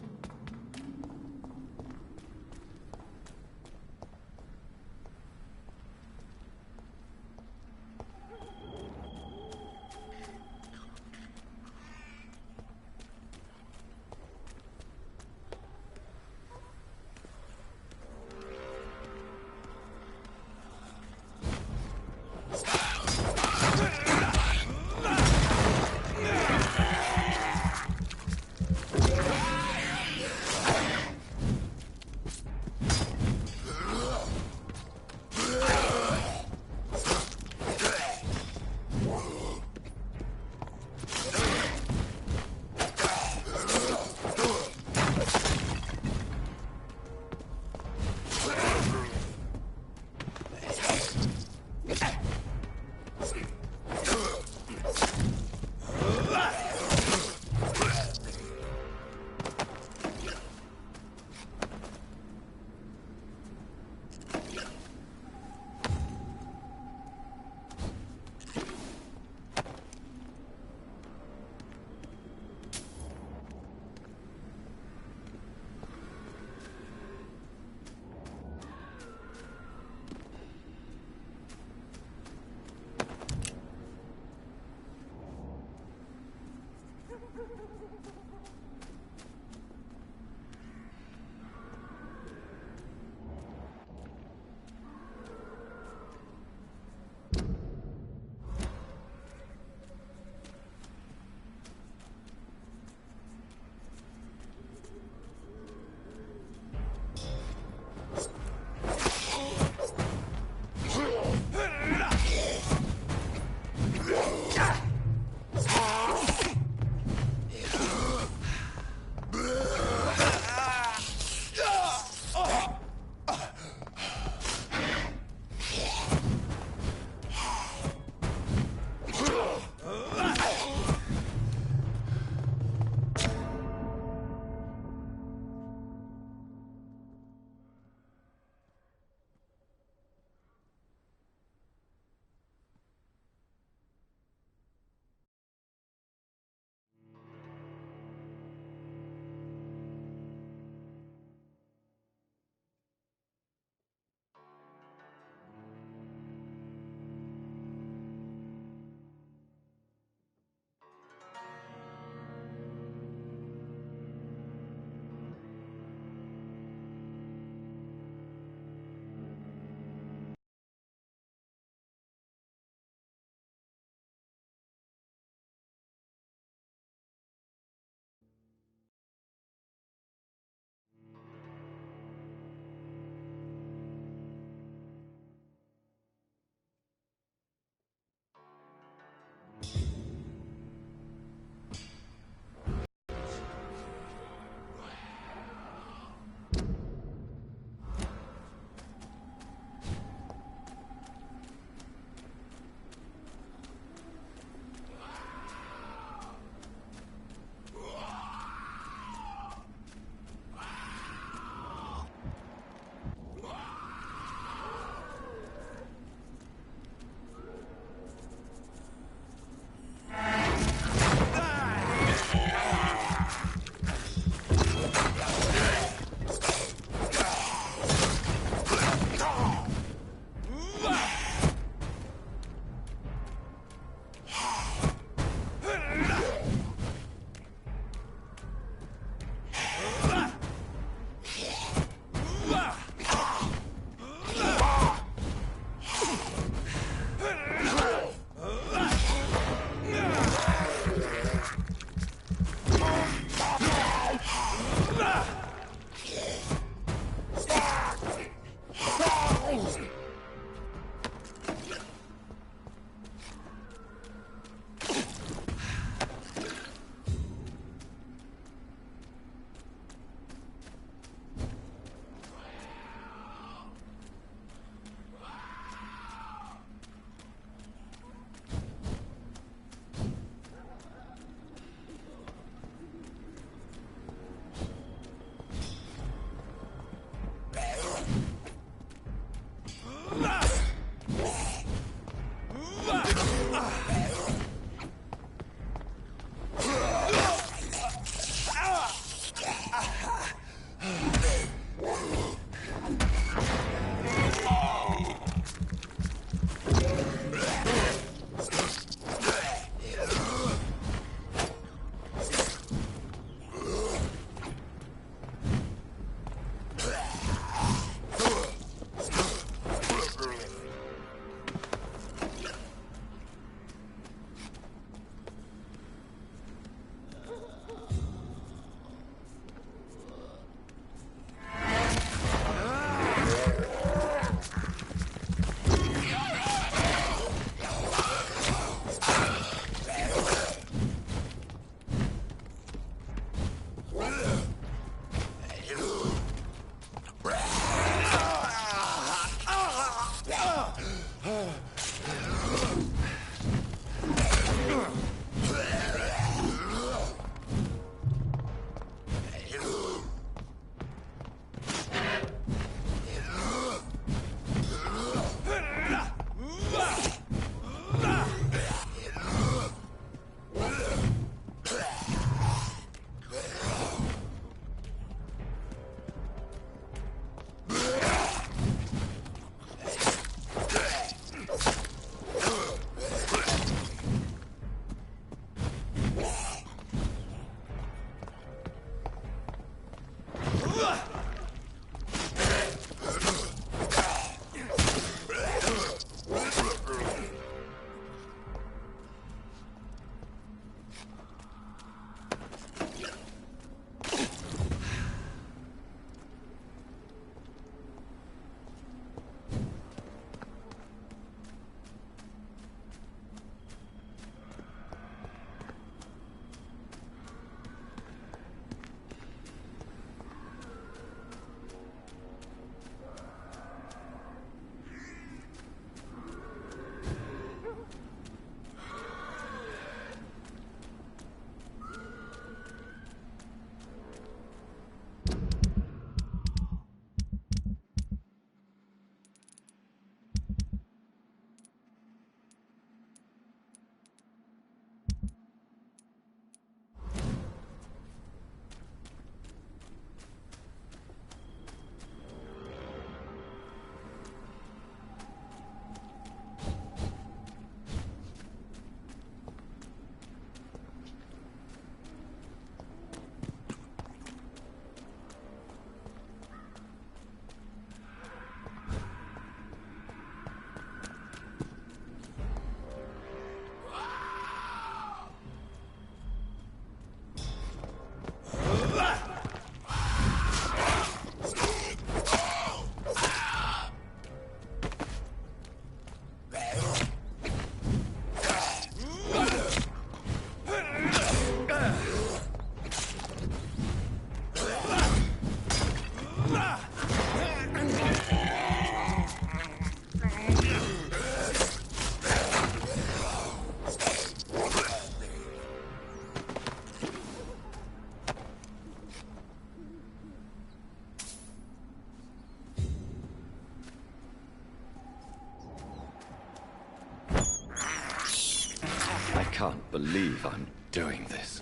can't believe I'm doing this.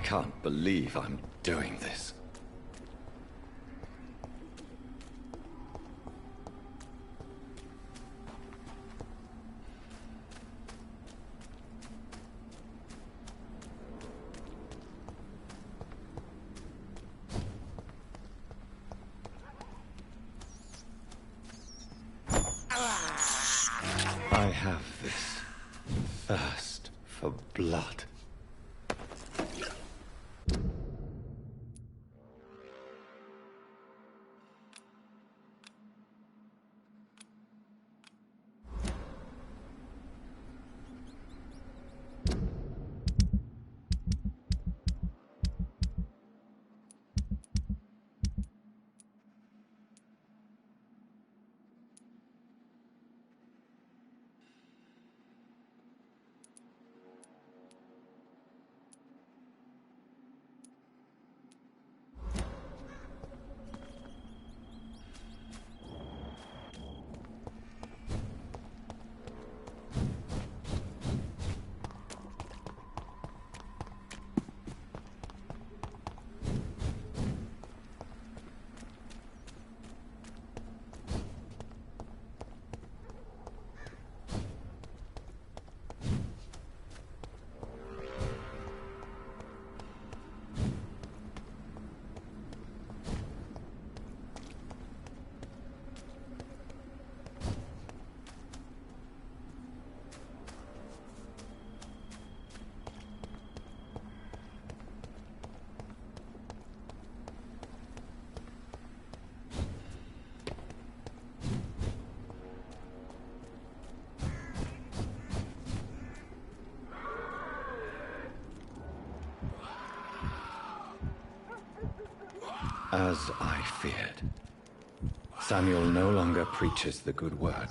can't believe I'm doing this. I have this thirst for blood. As I feared, Samuel no longer preaches the good word.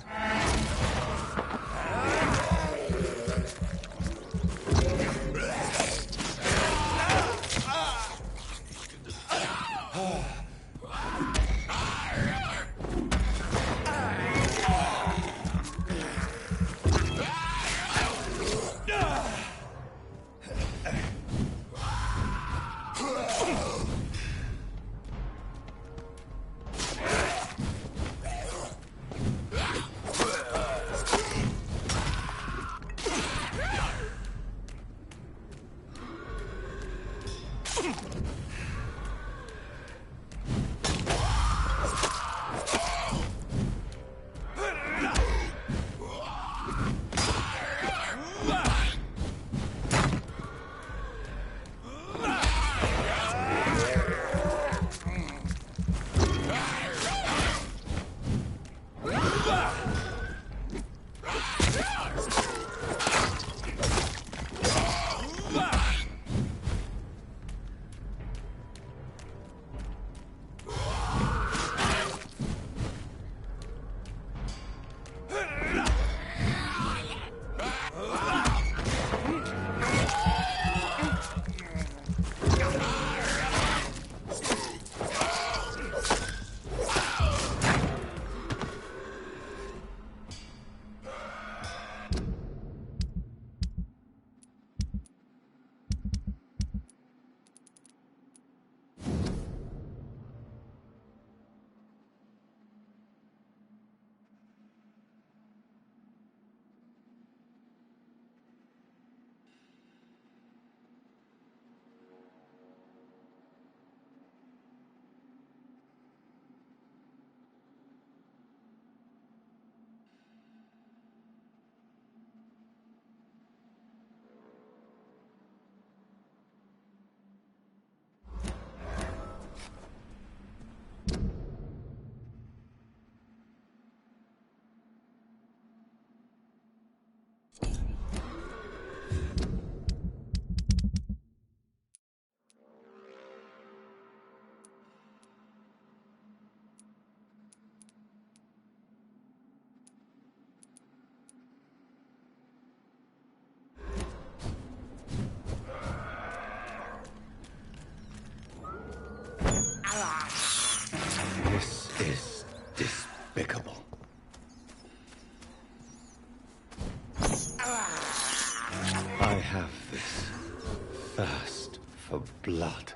This is despicable. I have this thirst for blood.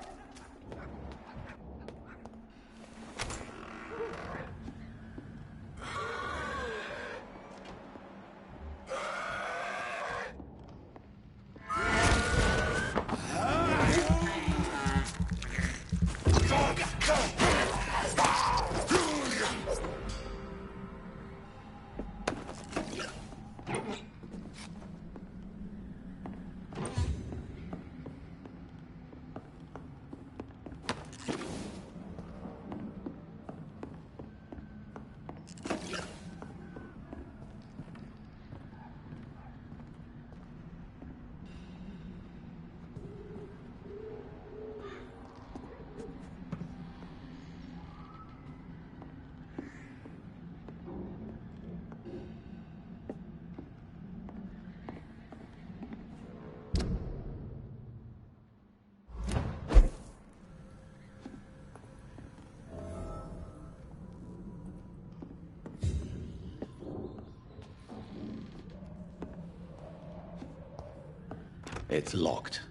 It's locked.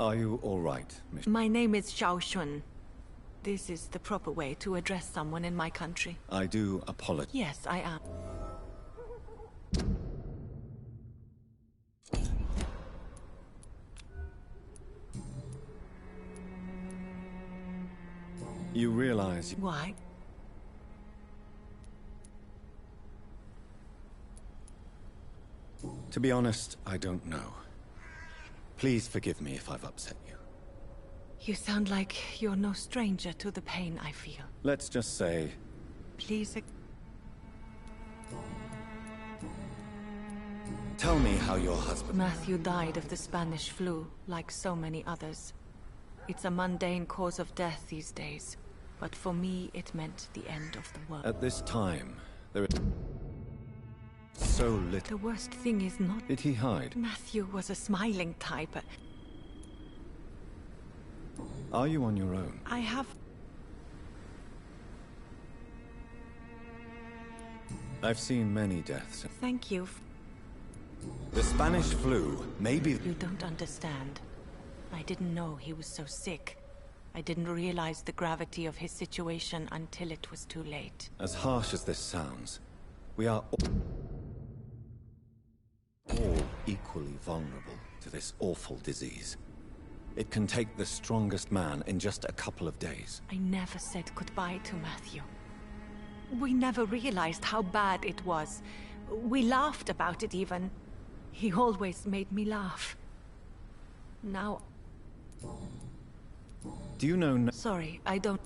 Are you all right, Miss? My name is Xiao Shun. This is the proper way to address someone in my country. I do apologize. Yes, I am. You realize... Why? To be honest, I don't know. Please forgive me if I've upset you. You sound like you're no stranger to the pain I feel. Let's just say... Please... Tell me how your husband... Matthew died of the Spanish flu, like so many others. It's a mundane cause of death these days, but for me it meant the end of the world. At this time, there is... so little... The worst thing is not... Did he hide? Matthew was a smiling type. Are you on your own? I have... I've seen many deaths. Thank you. The Spanish flu, maybe... You don't understand. I didn't know he was so sick. I didn't realize the gravity of his situation until it was too late. As harsh as this sounds, we are all equally vulnerable to this awful disease. It can take the strongest man in just a couple of days. I never said goodbye to Matthew. We never realized how bad it was. We laughed about it even. He always made me laugh. Now... Do you know... Sorry, I don't...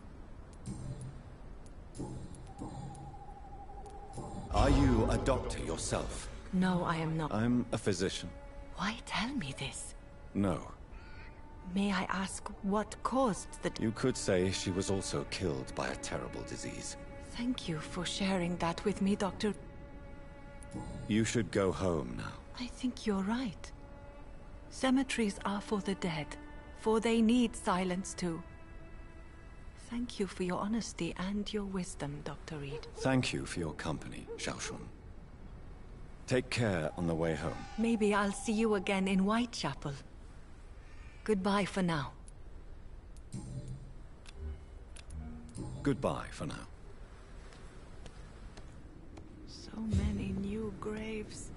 Are you a doctor yourself? No, I am not. I'm a physician. Why tell me this? No. May I ask what caused the... You could say she was also killed by a terrible disease. Thank you for sharing that with me, Doctor. You should go home now. I think you're right. Cemeteries are for the dead, for they need silence too. Thank you for your honesty and your wisdom, Dr. Reed. Thank you for your company, Xiaoshun. Take care on the way home. Maybe I'll see you again in Whitechapel. Goodbye for now. Goodbye for now. So many new graves.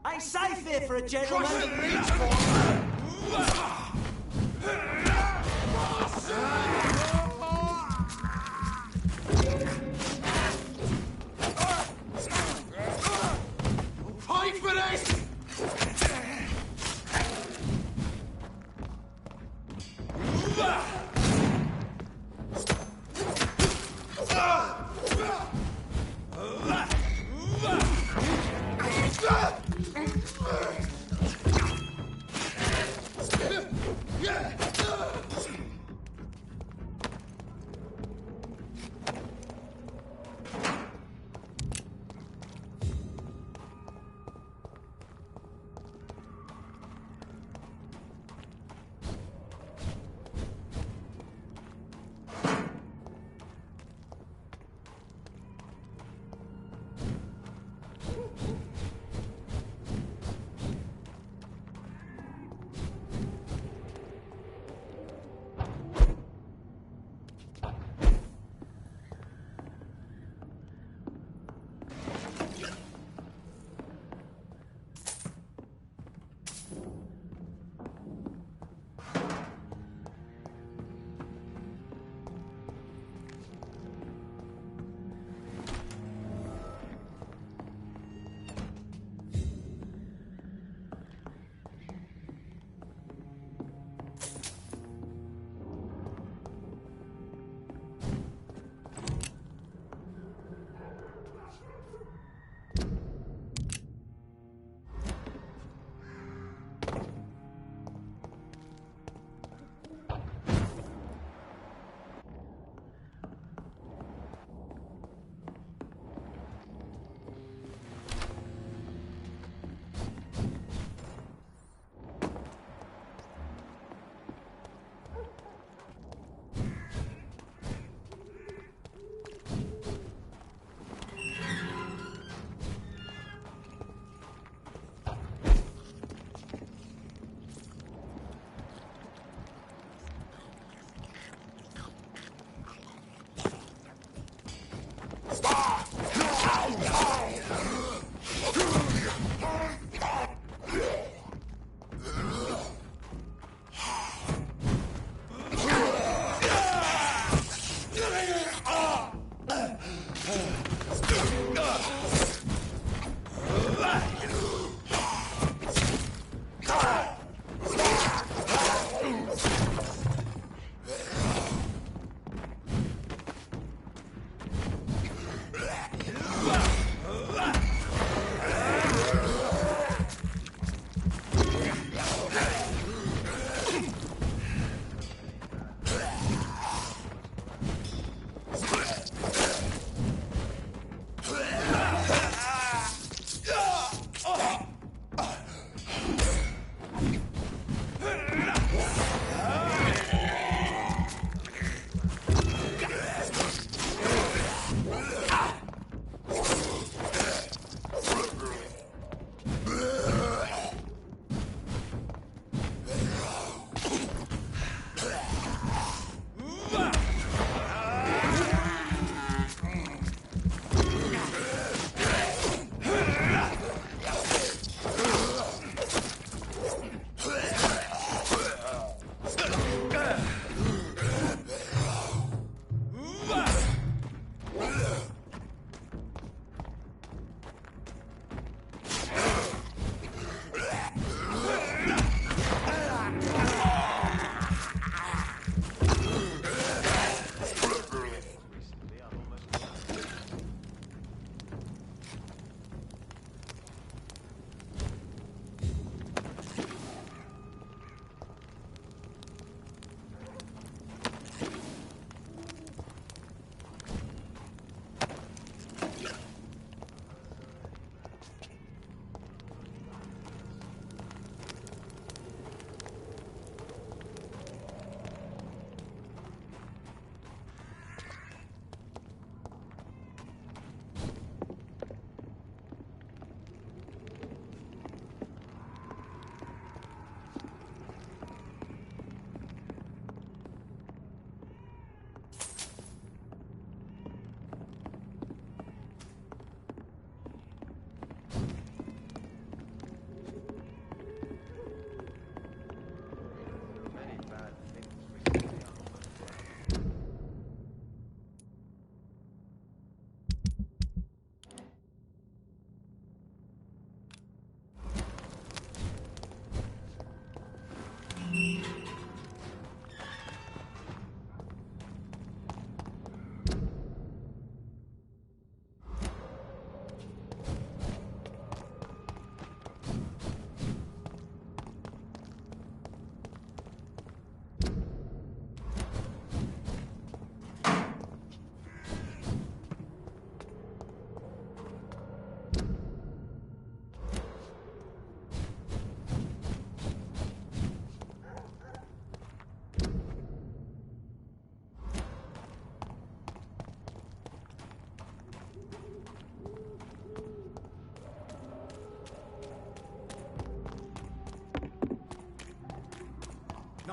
Ain't safe here for a gentleman. Fight for this!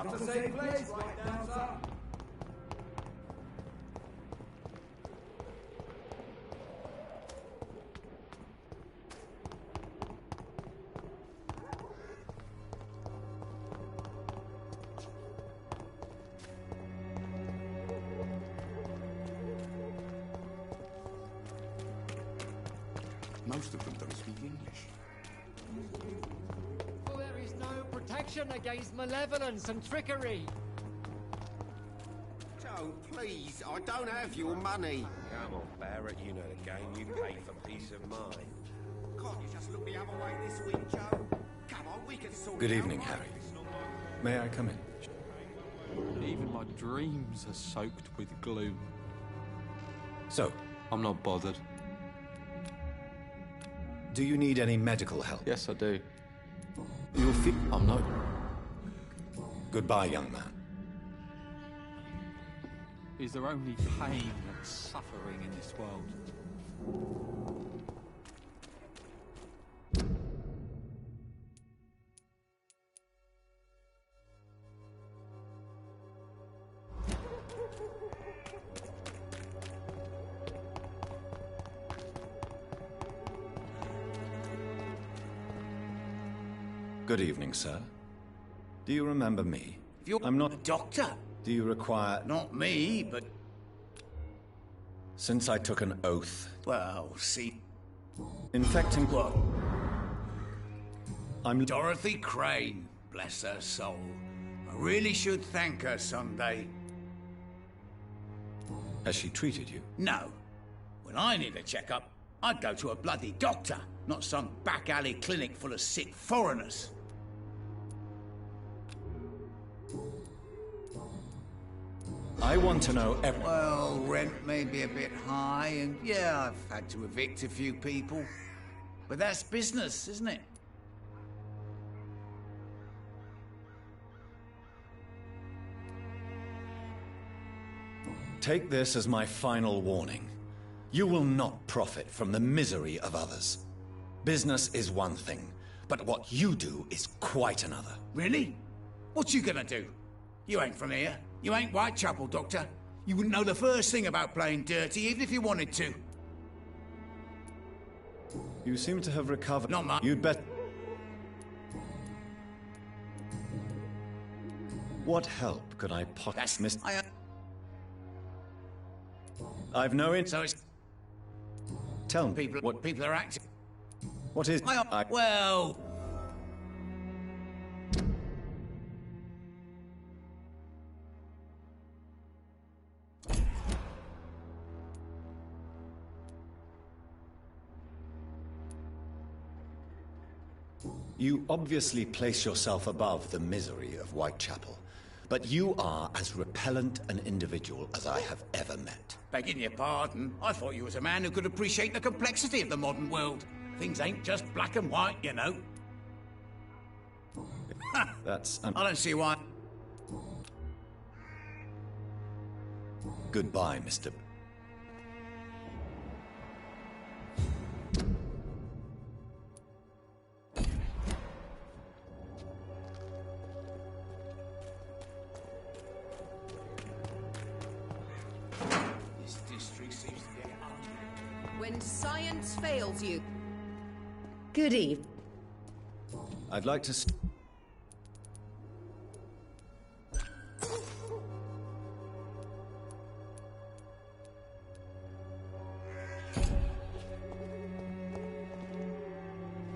Not the same place, right now, sir. Most of them don't speak English. For there is no protection against malevolence and trickery. Joe, please, I don't have your money. Come on, Barrett, you know the game. You pay for peace of mind. Can't you just look the other way this week, Joe? Come on, we can sort Good it evening, out. Harry. May I come in? Even my dreams are soaked with gloom. So, I'm not bothered. do you need any medical help? Yes, I do. You'll feel... I'm not. Goodbye, young man. Is there only pain and suffering in this world? Good evening, sir. Do you remember me? I'm not... a doctor. Do you require... Not me, but... Since I took an oath... Well, see... Infecting... What? I'm... Dorothy Crane, bless her soul. I really should thank her someday. Has she treated you? No. When I need a checkup, I'd go to a bloody doctor, not some back-alley clinic full of sick foreigners. I want to know every... Well, rent may be a bit high, and yeah, I've had to evict a few people. But that's business, isn't it? Take this as my final warning. You will not profit from the misery of others. Business is one thing, but what you do is quite another. Really? What you gonna do? You ain't from here. You ain't Whitechapel, Doctor. You wouldn't know the first thing about playing dirty, even if you wanted to. You seem to have recovered. Not much. You'd bet... What help could I That's miss? I've no in... So it's... Tell me People, what... people are acting... What is... Well... You obviously place yourself above the misery of Whitechapel, but you are as repellent an individual as I have ever met. Begging your pardon, I thought you was a man who could appreciate the complexity of the modern world. Things ain't just black and white, you know. That's... I don't see why... Goodbye, Mr... This district seems to get ugly. When science fails you. Good evening. I'd like to...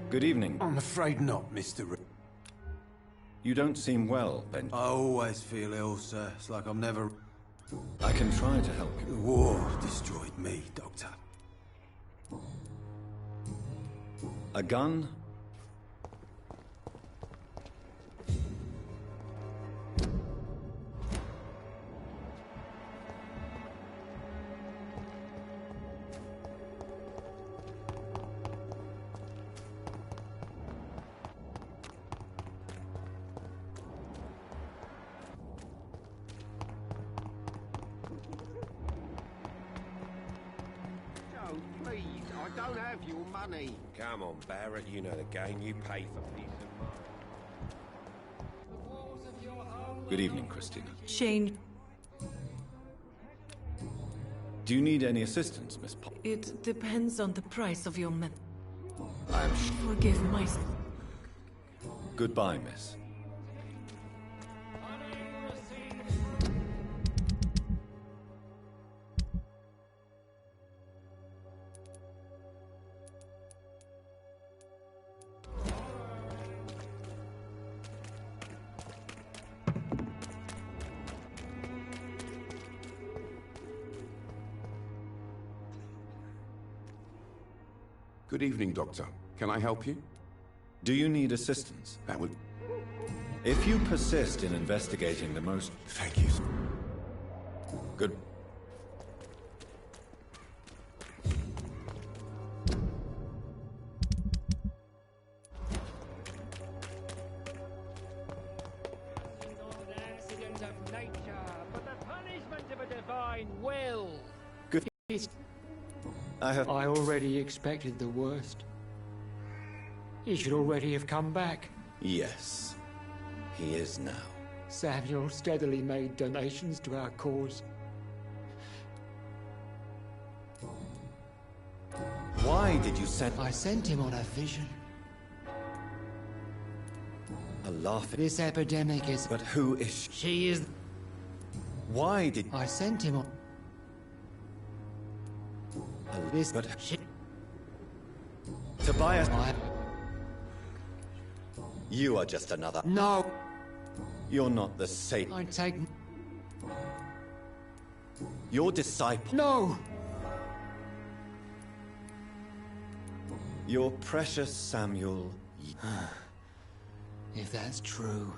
Good evening. I'm afraid not, Mr. You don't seem well, Ben. I always feel ill, sir. It's like I'm never... I can try to help you. The war destroyed me, Doctor. A gun? Joe, please, I don't have your money. Come on, Barrett, you know the game. You pay for peace of mind. Good evening, Christina. Shane, Do you need any assistance, Miss Pop? it depends on the price of your men. I am Forgive my... Goodbye, miss. Good evening, Doctor. Can I help you? Do you need assistance? That would... If you persist in investigating the most... Thank you. Good. Good. I already expected the worst. He should already have come back. Yes, he is now. Samuel steadily made donations to our cause. Why did you send... I sent him on a vision. A laughing... This epidemic is... But who is she? She is... Why did... I sent him on... This... But... She... Tobias... You are just another... No! You're not the Satan. I take... Your disciple... No! Your precious Samuel... If that's true,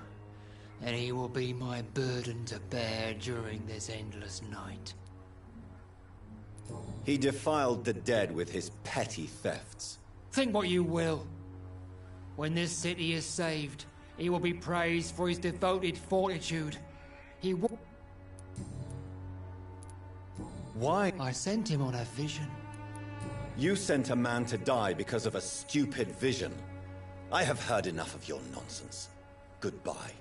then he will be my burden to bear during this endless night. He defiled the dead with his petty thefts. Think what you will. When this city is saved, he will be praised for his devoted fortitude. He will... Why? I sent him on a vision. You sent a man to die because of a stupid vision. I have heard enough of your nonsense. Goodbye.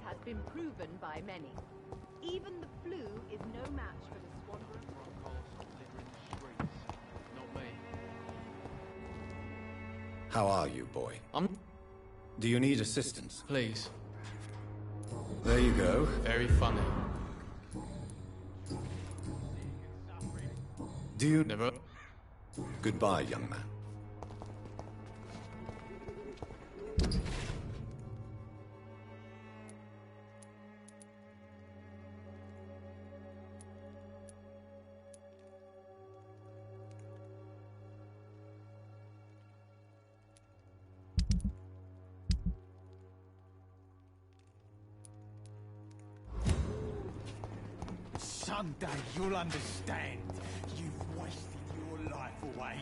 Has been proven by many. Even the flu is no match for the squandering. Not me. How are you, boy? Do you need assistance? Please. There you go. Very funny. Do you... Never... Goodbye, young man. Someday you'll understand. You've wasted your life away.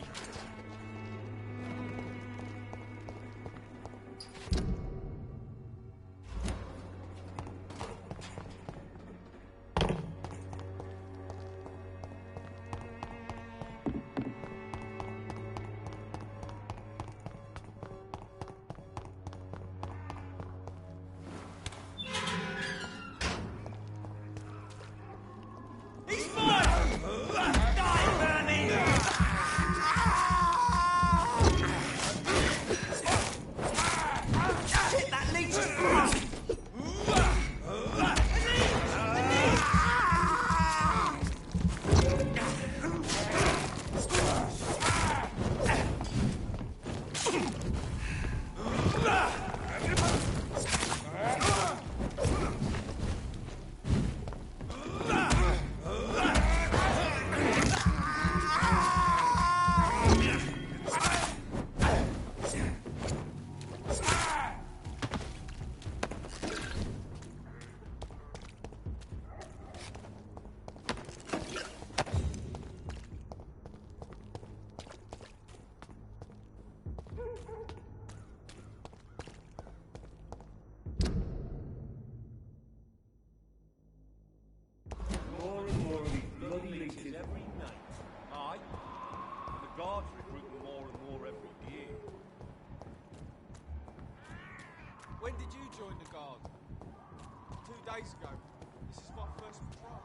When did you join the Guard? 2 days ago. This is my first patrol.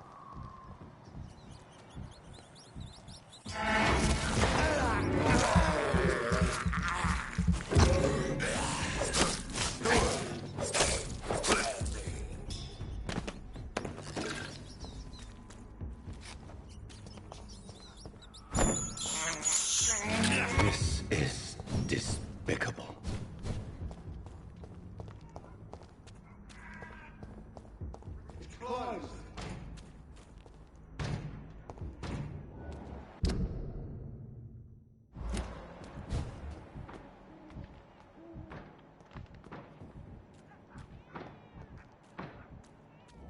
This is despicable. Close.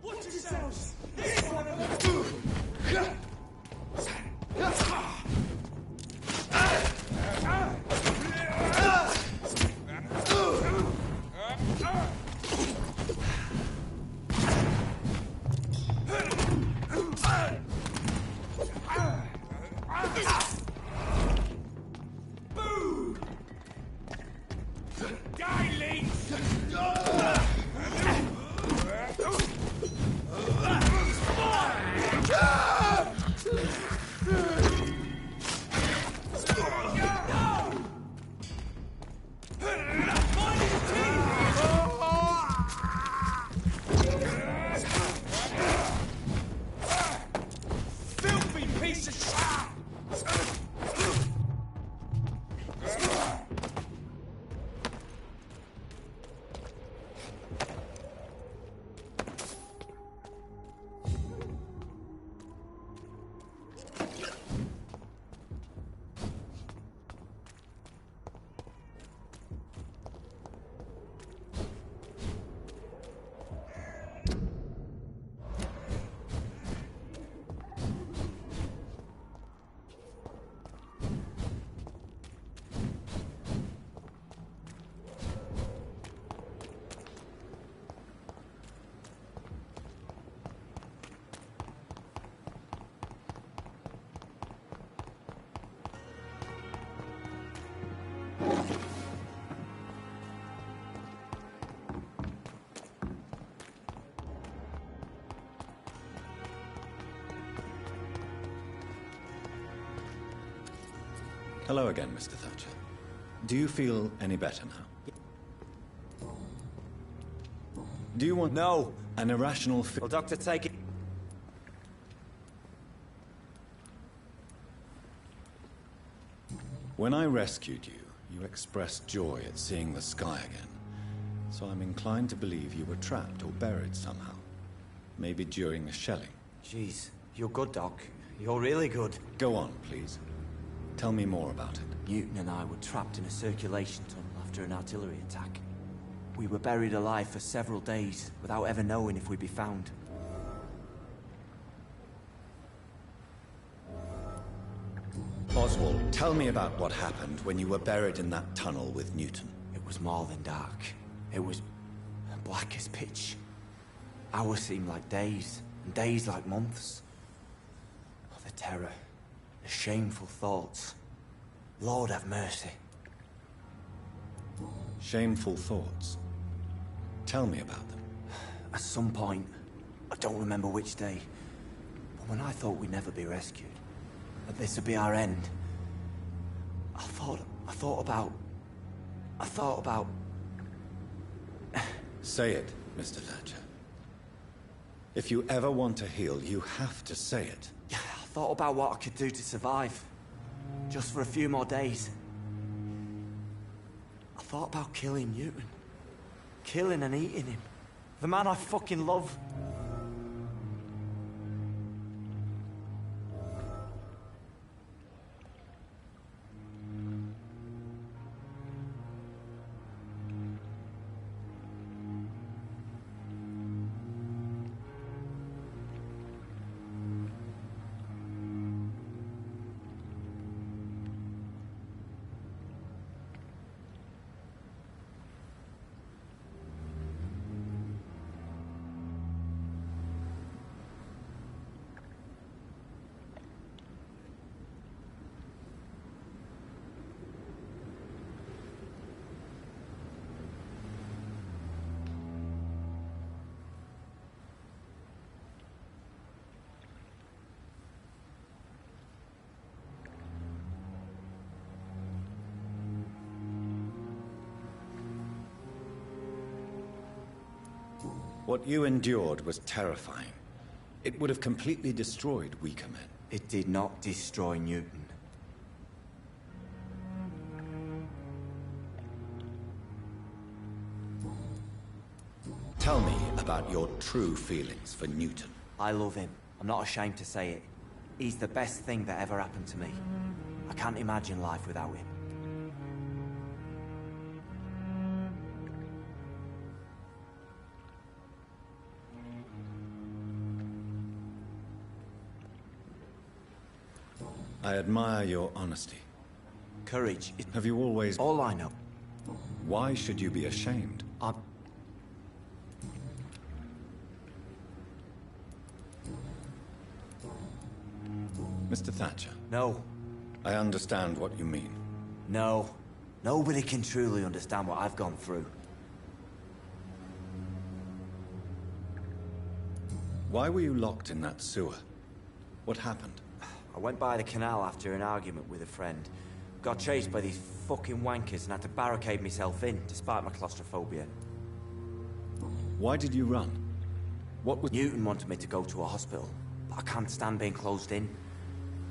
Watch yourselves! This one of them! Hello again, Mr. Thatcher. Do you feel any better now? Do you want... No! An irrational... Well, Doctor, take it... When I rescued you, you expressed joy at seeing the sky again. So I'm inclined to believe you were trapped or buried somehow. Maybe during the shelling. Jeez, you're good, Doc. You're really good. Go on, please. Tell me more about it. Newton and I were trapped in a circulation tunnel after an artillery attack. We were buried alive for several days without ever knowing if we'd be found. Oswald, tell me about what happened when you were buried in that tunnel with Newton. It was more than dark. It was black as pitch. Hours seemed like days, and days like months. Oh, the terror. The shameful thoughts. Lord have mercy. Shameful thoughts. Tell me about them. At some point, I don't remember which day, but when I thought we'd never be rescued, that this would be our end, I thought about... Say it, Mr. Thatcher. If you ever want to heal, you have to say it. I thought about what I could do to survive. Just for a few more days. I thought about killing Newton. Killing and eating him. The man I fucking love. What you endured was terrifying. It would have completely destroyed weaker men. It did not destroy Newton. Tell me about your true feelings for Newton. I love him. I'm not ashamed to say it. He's the best thing that ever happened to me. I can't imagine life without him. I admire your honesty. Courage is... Have you always... all I know. Why should you be ashamed? Mr. Thatcher. No. I understand what you mean. No. Nobody can truly understand what I've gone through. Why were you locked in that sewer? What happened? I went by the canal after an argument with a friend. Got chased by these fucking wankers and had to barricade myself in, despite my claustrophobia. Why did you run? What was... Newton wanted me to go to a hospital, but I can't stand being closed in.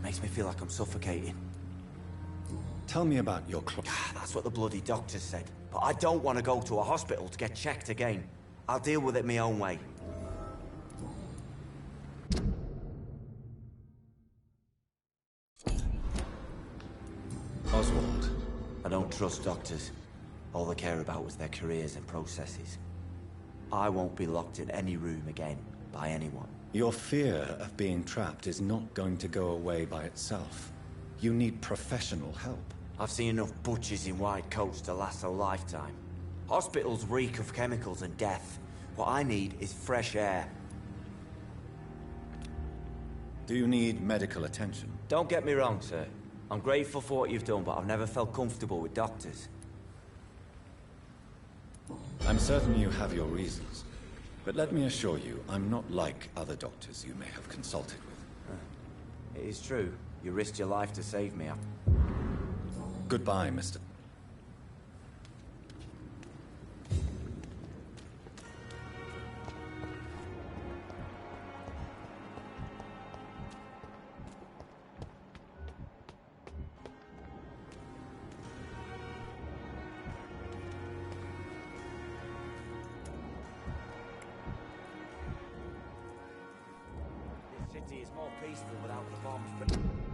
Makes me feel like I'm suffocating. Tell me about your That's what the bloody doctors said. But I don't want to go to a hospital to get checked again. I'll deal with it my own way. Oswald. I don't trust doctors. All they care about was their careers and processes. I won't be locked in any room again by anyone. Your fear of being trapped is not going to go away by itself. You need professional help. I've seen enough butchers in white coats to last a lifetime. Hospitals reek of chemicals and death. What I need is fresh air. Do you need medical attention? Don't get me wrong, sir. I'm grateful for what you've done, but I've never felt comfortable with doctors. I'm certain you have your reasons. But let me assure you, I'm not like other doctors you may have consulted with. It is true. You risked your life to save me. Goodbye, Mr. This city is more peaceful without the bombs, but...